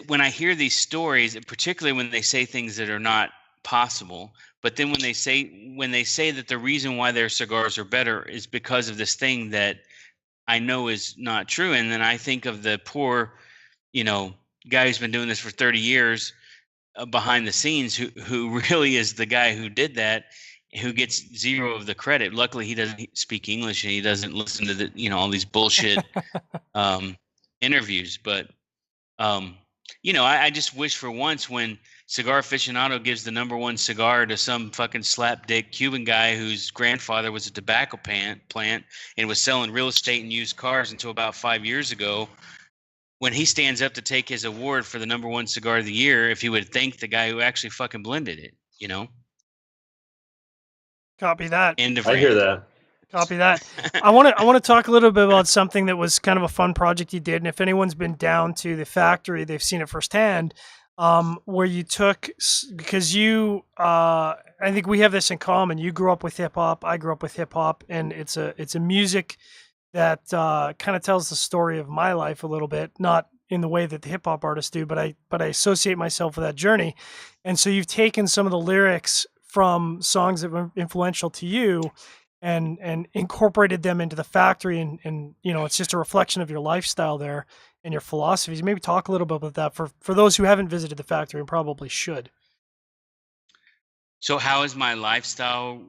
when I hear these stories, particularly when they say things that are not possible. But then when they say that the reason why their cigars are better is because of this thing that I know is not true, and then I think of the poor, guy who's been doing this for 30 years behind the scenes, who really is the guy who did that, who gets zero of the credit. Luckily, he doesn't speak English and he doesn't listen to the all these bullshit interviews. But I just wish for once when Cigar Aficionado gives the #1 cigar to some fucking slapdick Cuban guy whose grandfather was a tobacco plant and was selling real estate and used cars until about 5 years ago, when he stands up to take his award for the #1 cigar of the year, if he would thank the guy who actually fucking blended it, Copy that. End of I rant. hear that. Copy that. I want to talk a little bit about something that was kind of a fun project you did. And if anyone's been down to the factory, they've seen it firsthand, where you took, because I think we have this in common. You grew up with hip hop. I grew up with hip hop, and it's a music that kind of tells the story of my life a little bit, not in the way that the hip hop artists do, but I associate myself with that journey. And so you've taken some of the lyrics from songs that were influential to you and incorporated them into the factory. And it's just a reflection of your lifestyle there and your philosophies. Maybe talk a little bit about that for those who haven't visited the factory and probably should. So how is my lifestyle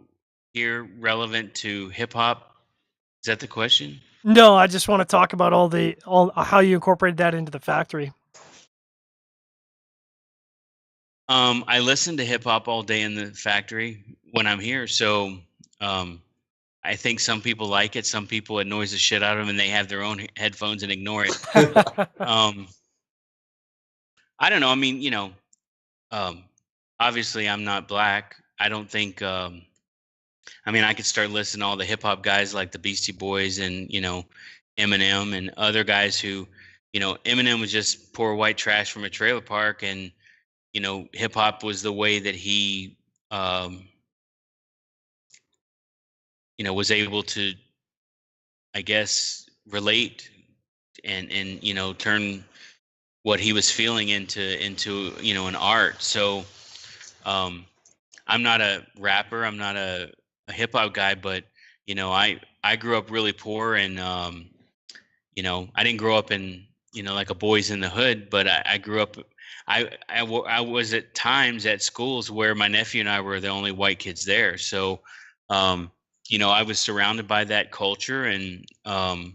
here relevant to hip hop? Is that the question? No, I just want to talk about all how you incorporated that into the factory. I listen to hip hop all day in the factory when I'm here. So I think some people like it. Some people it annoys the shit out of them and they have their own headphones and ignore it. I don't know. I mean, obviously I'm not black. I don't think, I could start listing all the hip hop guys like the Beastie Boys and, Eminem and other guys who, Eminem was just poor white trash from a trailer park, and hip hop was the way that he, um, was able to, I guess, relate and turn what he was feeling into an art. So um, I'm not a rapper, I'm not a hip hop guy, but I grew up really poor, and I didn't grow up in like a boys in the hood, but I grew up. I was at times at schools where my nephew and I were the only white kids there. So, um, I was surrounded by that culture, and kind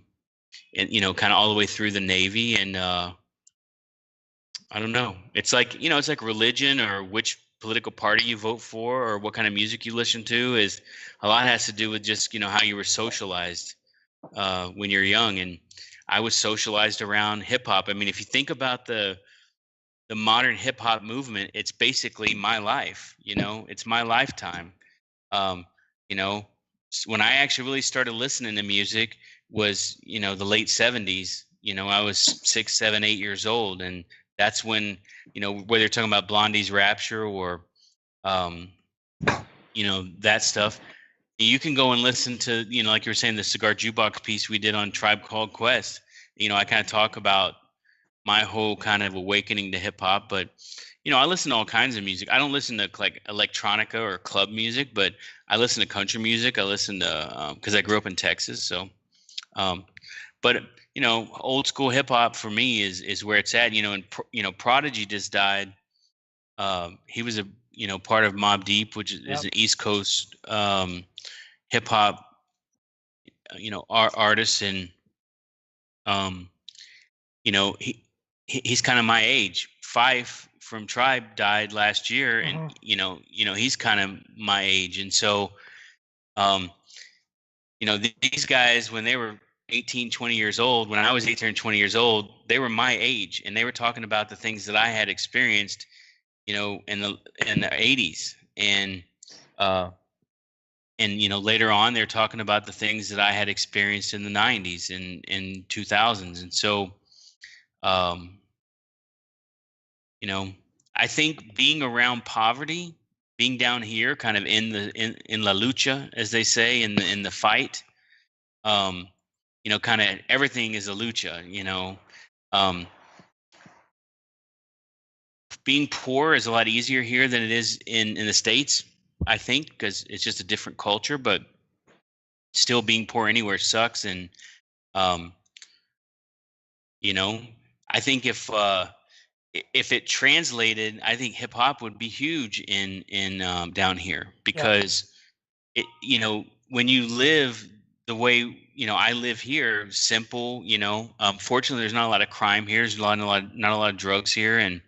of all the way through the Navy. And I don't know. It's like it's like religion, or which political party you vote for, or what kind of music you listen to. Is a lot has to do with just how you were socialized when you're young. And I was socialized around hip hop. I mean, if you think about the modern hip hop movement, it's basically my life. It's my lifetime. Um, you know, when I actually really started listening to music was the late '70s. I was 6, 7, 8 years old, and that's when whether you're talking about Blondie's Rapture or um, that stuff. You can go and listen to, like you were saying, the Cigar Jukebox piece we did on Tribe Called Quest. I kind of talk about my whole kind of awakening to hip hop, but I listen to all kinds of music. I don't listen to like electronica or club music, but I listen to country music. I listen to because I grew up in Texas, so. Um, but old school hip hop for me is where it's at. And Prodigy just died. He was a part of Mobb Deep, which is Yep. an East Coast hip hop artist, and um he's kind of my age. Fife from Tribe died last year, and Hmm. he's kind of my age. And so um these guys, when they were 18, 20 years old, when I was 18 and 20 years old, they were my age, and they were talking about the things that I had experienced in the 80s. Uh and later on they're talking about the things that I had experienced in the 90s and in 2000s. And so um you know I think being around poverty, being down here kind of in la lucha, as they say, in the fight, um kind of everything is a lucha. um Being poor is a lot easier here than it is in the States, I think, because it's just a different culture. But still, being poor anywhere sucks. And um you know I think if it translated, I think hip hop would be huge in down here, Yep. because when you live the way I live here, simple. Fortunately, there's not a lot of crime here. There's not a lot of drugs here, and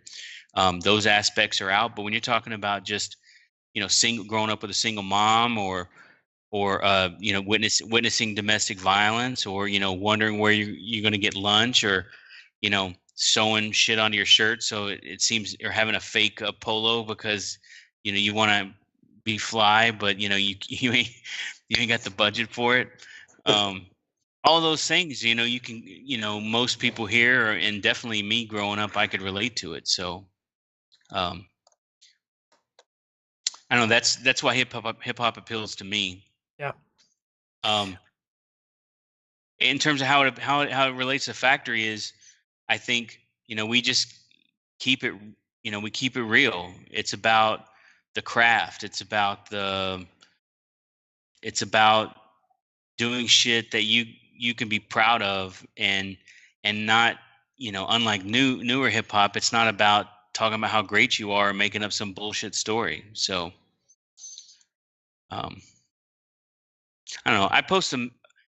those aspects are out. But when you're talking about just single growing up with a single mom, or witnessing domestic violence, or wondering where you're going to get lunch, or sewing shit onto your shirt so it seems, or having a fake polo because you want to be fly, but you ain't got the budget for it. um all those things, you can, most people here, and definitely me growing up, I could relate to it. So um I don't know, that's why hip hop appeals to me. Yeah. um in terms of how it relates to factory is, I think we just keep it, we keep it real. It's about the craft. It's about doing shit that you can be proud of, and not, unlike newer hip hop, it's not about talking about how great you are and making up some bullshit story. So um I don't know, I post some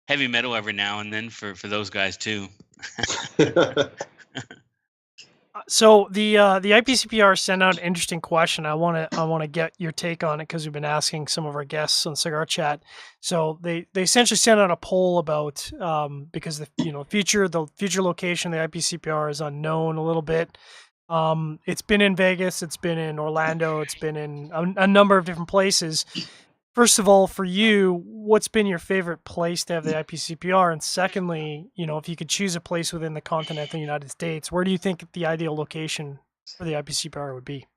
heavy metal every now and then for those guys too. So the IPCPR sent out an interesting question. I want to get your take on it because we've been asking some of our guests on Cigar Chat. So they essentially sent out a poll about because the future location of the IPCPR is unknown a little bit. It's been in Vegas, it's been in Orlando, it's been in a number of different places. first of all, for you, what's been your favorite place to have the IPCPR? And secondly, if you could choose a place within the continental United States, where do you think the ideal location for the IPCPR would be?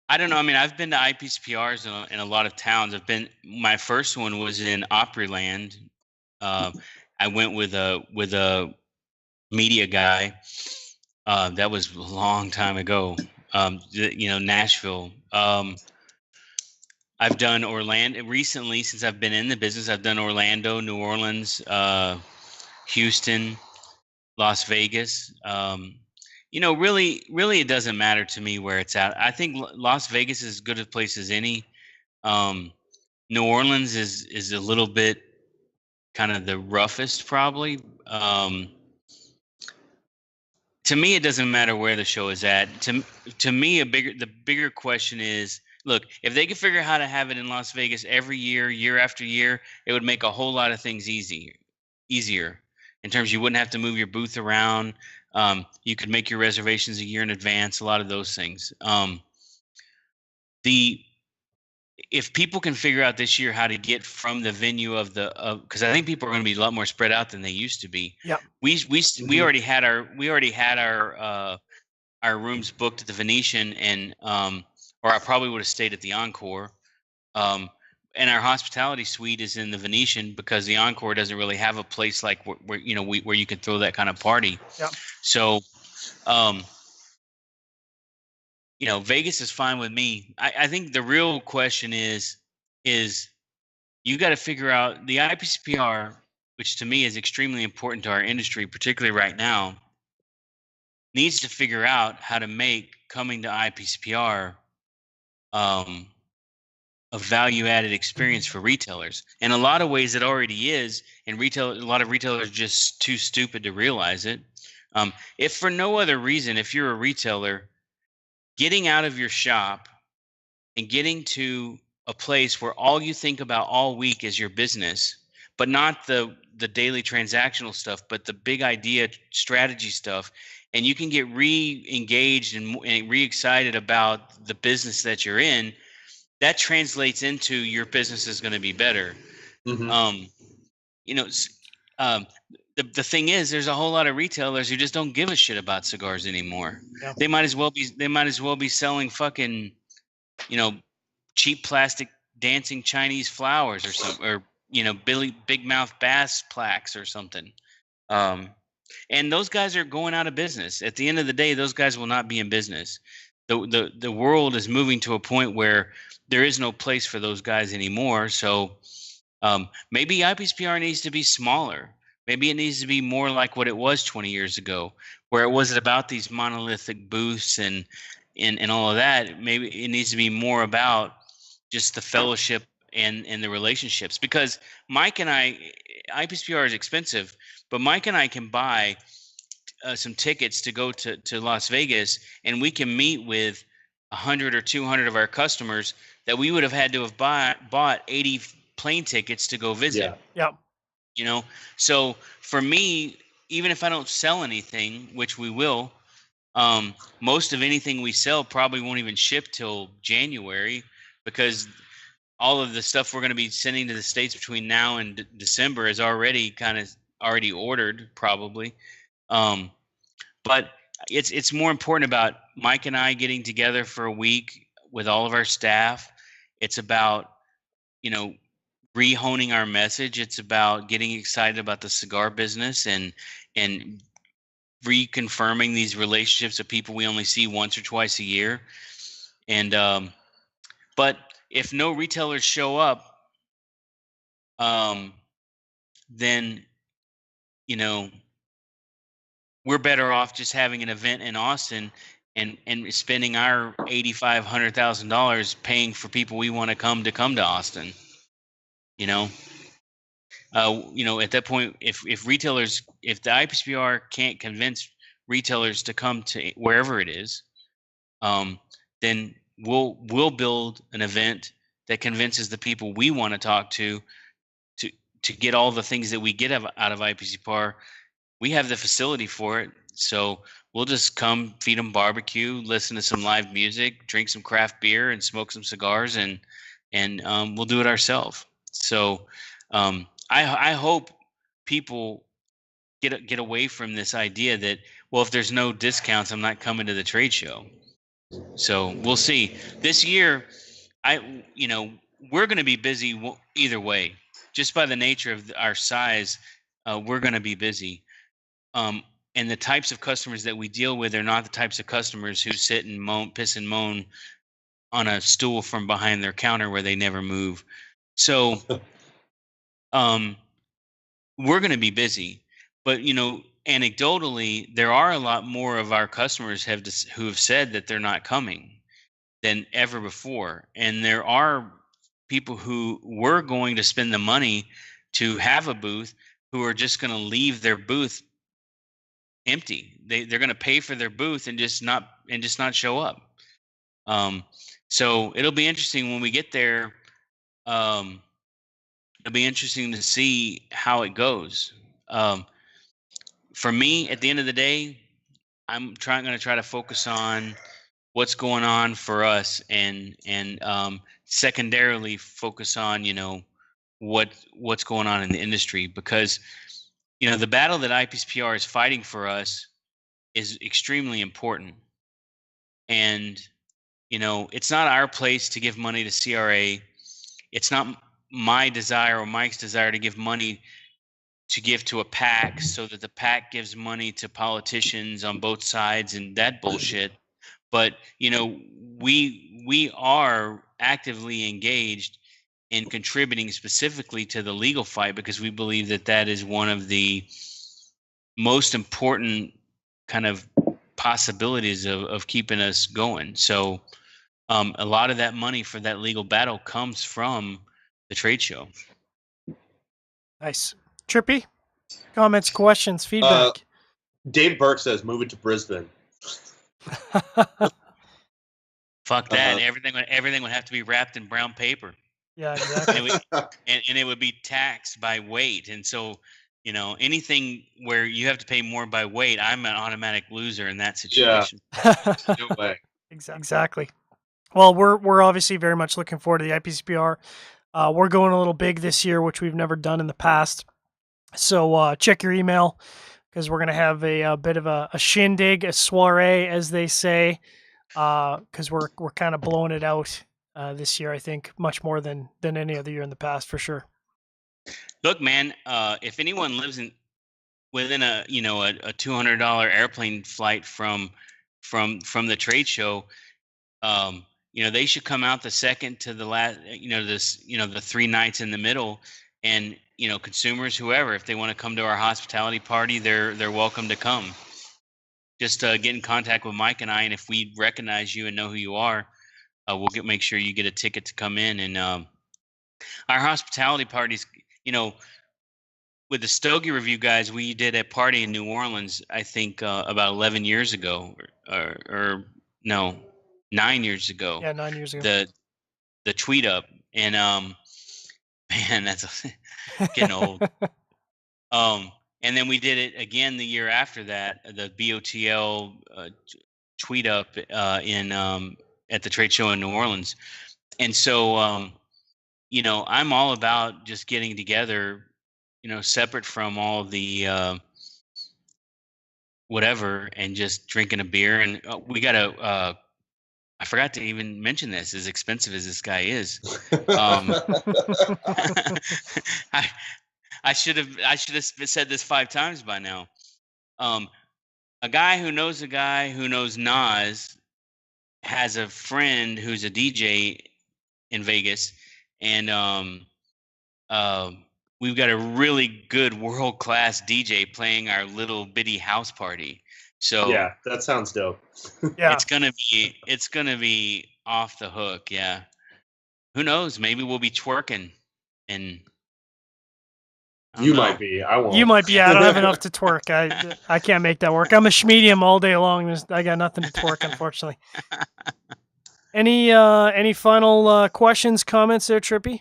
I don't know. I mean, I've been to IPCPRs in a lot of towns. My first one was in Opryland. I went with a media guy. That was a long time ago. Nashville. I've done Orlando recently since I've been in the business. I've done Orlando, New Orleans, Houston, Las Vegas. Really, it doesn't matter to me where it's at. I think Las Vegas is as good a place as any. New Orleans is a little bit kind of the roughest, probably. To me, it doesn't matter where the show is at. To me, the bigger question is, look, if they could figure out how to have it in Las Vegas every year, year after year, it would make a whole lot of things easier. In terms, you wouldn't have to move your booth around. You could make your reservations a year in advance. A lot of those things. If people can figure out this year how to get from the venue because I think people are going to be a lot more spread out than they used to be. Yeah. We already had our rooms booked at the Venetian, and or I probably would have stayed at the Encore. And our hospitality suite is in the Venetian because the Encore doesn't really have a place like where you can throw that kind of party. Yeah. So, Vegas is fine with me. I think the real question is you got to figure out the IPCPR, which to me is extremely important to our industry, particularly right now, needs to figure out how to make coming to IPCPR a value-added experience for retailers. In a lot of ways, it already is, and a lot of retailers are just too stupid to realize it. If for no other reason, if you're a retailer, getting out of your shop and getting to a place where all you think about all week is your business, but not the daily transactional stuff, but the big idea strategy stuff, and you can get re-engaged and re-excited about the business that you're in, that translates into your business is going to be better. Mm-hmm. The thing is, there's a whole lot of retailers who just don't give a shit about cigars anymore. Yeah. They might as well be selling fucking, cheap plastic dancing Chinese flowers or something, or big mouth bass plaques or something. And those guys are going out of business. At the end of the day, those guys will not be in business. The world is moving to a point where there is no place for those guys anymore. So maybe IPCPR needs to be smaller. Maybe it needs to be more like what it was 20 years ago, where it wasn't about these monolithic booths and all of that. Maybe it needs to be more about just the fellowship and the relationships. Because Mike and IPCPR is expensive, but Mike and I can buy some tickets to go to Las Vegas, and we can meet with 100 or 200 of our customers that we would have had to have bought 80 plane tickets to go visit. Yeah. So for me, even if I don't sell anything, which we will, most of anything we sell probably won't even ship till January, because all of the stuff we're going to be sending to the States between now and December is already ordered, probably. But it's more important about Mike and I getting together for a week with all of our staff. It's about, re-honing our message. It's about getting excited about the cigar business and reconfirming these relationships with people we only see once or twice a year. And but if no retailers show up, then we're better off just having an event in Austin and spending our $8,500,000 paying for people we want to come to Austin. At that point, if the IPCPR can't convince retailers to come to wherever it is, then we'll build an event that convinces the people we want to talk to get all the things that we get out of IPCPR. We have the facility for it, so we'll just come feed them barbecue, listen to some live music, drink some craft beer, and smoke some cigars, and we'll do it ourselves. So I hope people get away from this idea that, well, if there's no discounts, I'm not coming to the trade show. So we'll see. This year, we're going to be busy either way. Just by the nature of our size, we're going to be busy. And the types of customers that we deal with are not the types of customers who sit and piss and moan on a stool from behind their counter where they never move. So, we're going to be busy, but anecdotally, there are a lot more of our customers who have said that they're not coming than ever before, and there are people who were going to spend the money to have a booth who are just going to leave their booth empty. They're going to pay for their booth and just not show up. So it'll be interesting when we get there. It'll be interesting to see how it goes. For me, at the end of the day, I'm going to try to focus on what's going on for us, and secondarily focus on what's going on in the industry, because the battle that IPSPR is fighting for us is extremely important. And it's not our place to give money to CRA. It's not my desire or Mike's desire to give money to give to a PAC so that the PAC gives money to politicians on both sides and that bullshit. But we are actively engaged in contributing specifically to the legal fight, because we believe that that is one of the most important kind of possibilities of keeping us going. So a lot of that money for that legal battle comes from the trade show. Nice. Trippy? Comments, questions, feedback? Dave Burke says, move it to Brisbane. Fuck that. Everything would have to be wrapped in brown paper. Yeah, exactly. And it would be taxed by weight. And so, anything where you have to pay more by weight, I'm an automatic loser in that situation. Yeah. No way. Exactly. Well, we're obviously very much looking forward to the IPCPR. We're going a little big this year, which we've never done in the past. So check your email, because we're going to have a bit of a shindig, a soiree, as they say, because we're kind of blowing it out this year, I think, much more than any other year in the past, for sure. Look, man, if anyone lives within a $200 airplane flight from the trade show, they should come out the second to the last, the 3 nights in the middle, and consumers, whoever, if they want to come to our hospitality party, they're welcome to come. Just get in contact with Mike and I, and if we recognize you and know who you are, we'll make sure you get a ticket to come in. And our hospitality parties, with the Stogie Review guys, we did a party in New Orleans, I think about 11 years ago, or no, 9 years ago. Yeah, 9 years ago. The Tweet Up, and man, that's getting old. And then we did it again the year after that, the BOTL Tweet Up in at the trade show in New Orleans. And so I'm all about just getting together, separate from all of the whatever, and just drinking a beer. And we got to I forgot to even mention this, as expensive as this guy is. I should have said this 5 times by now. A guy who knows a guy who knows Nas has a friend who's a DJ in Vegas, and we've got a really good world-class DJ playing our little bitty house party. So yeah, that sounds dope. Yeah, it's gonna be off the hook. Yeah, who knows? Maybe we'll be twerking, and you might be. I won't. You might be. I don't have enough to twerk. I can't make that work. I'm a schmedium all day long. I got nothing to twerk, unfortunately. Any final questions, comments there, Trippy?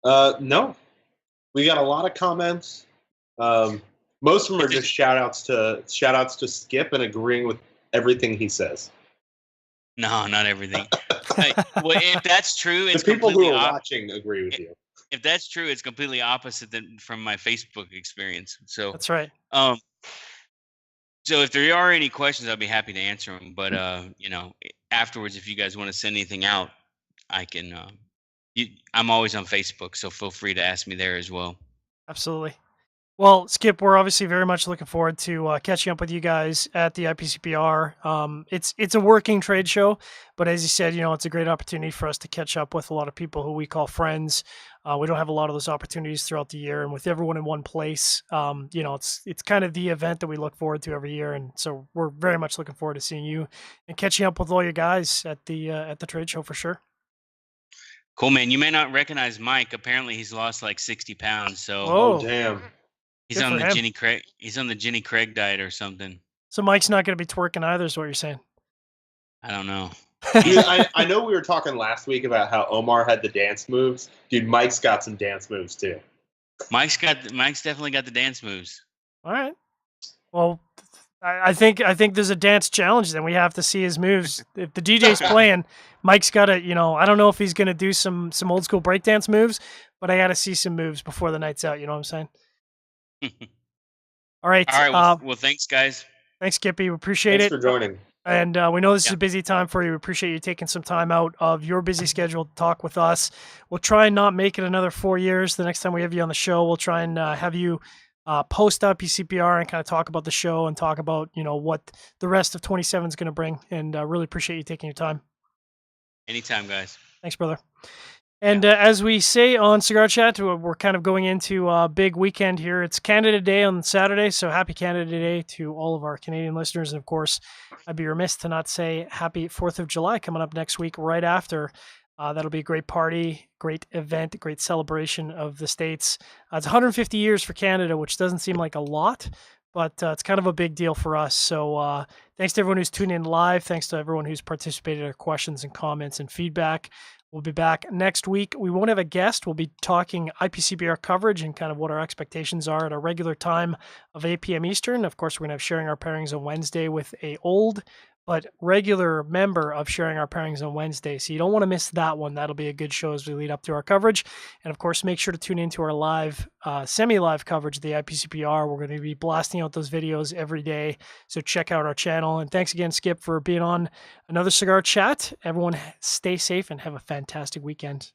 No. We got a lot of comments. Most of them are just shout outs to Skip and agreeing with everything he says. No, not everything. Well, if that's true, The it's people who completely are watching agree with you. if that's true, it's completely opposite than from my Facebook experience. So That's right. So if there are any questions, I'll be happy to answer them. But afterwards, if you guys want to send anything out, I can. I'm always on Facebook, so feel free to ask me there as well. Absolutely. Well, Skip, we're obviously very much looking forward to catching up with you guys at the IPCPR. It's a working trade show, but as you said, it's a great opportunity for us to catch up with a lot of people who we call friends. We don't have a lot of those opportunities throughout the year, and with everyone in one place, it's kind of the event that we look forward to every year, and so we're very much looking forward to seeing you and catching up with all your guys at the trade show for sure. Cool, man. You may not recognize Mike. Apparently, he's lost like 60 pounds. So Whoa. Oh damn. he's Good on for the him. Jenny Craig. He's on the Jenny Craig diet or something. So Mike's not going to be twerking either, is what you're saying? I don't know. Dude, I know we were talking last week about how Omar had the dance moves. Dude, Mike's got some dance moves too. Mike's definitely got the dance moves. All right. Well, I think there's a dance challenge. Then we have to see his moves. If the DJ's playing, Mike's got to. I don't know if he's going to do some old school breakdance moves, but I got to see some moves before the night's out. You know what I'm saying? All right. All right. Well, thanks, guys. Thanks, Skippy. We appreciate Thanks it. for joining. And we know this is a busy time for you. We appreciate you taking some time out of your busy schedule to talk with us. We'll try and not make it another 4 years. The next time we have you on the show, we'll try and have you post up PCPR and kind of talk about the show and talk about, what the rest of 27 is going to bring. And really appreciate you taking your time. Anytime, guys. Thanks, brother. And as we say on Cigar Chat, we're kind of going into a big weekend here. It's Canada Day on Saturday, so happy Canada Day to all of our Canadian listeners. And of course, I'd be remiss to not say happy 4th of July coming up next week right after. That'll be a great party, great event, great celebration of the States. It's 150 years for Canada, which doesn't seem like a lot, but it's kind of a big deal for us. So thanks to everyone who's tuned in live. Thanks to everyone who's participated in our questions and comments and feedback. We'll be back next week. We won't have a guest. We'll be talking IPCPR coverage and kind of what our expectations are at a regular time of 8 p.m. Eastern. Of course, we're going to have Sharing Our Pairings on Wednesday with a old but regular member of Sharing Our Pairings on Wednesday. So you don't want to miss that one. That'll be a good show as we lead up to our coverage. And of course, make sure to tune into our live, semi-live coverage of the IPCPR. We're going to be blasting out those videos every day. So check out our channel. And thanks again, Skip, for being on another Cigar Chat. Everyone stay safe and have a fantastic weekend.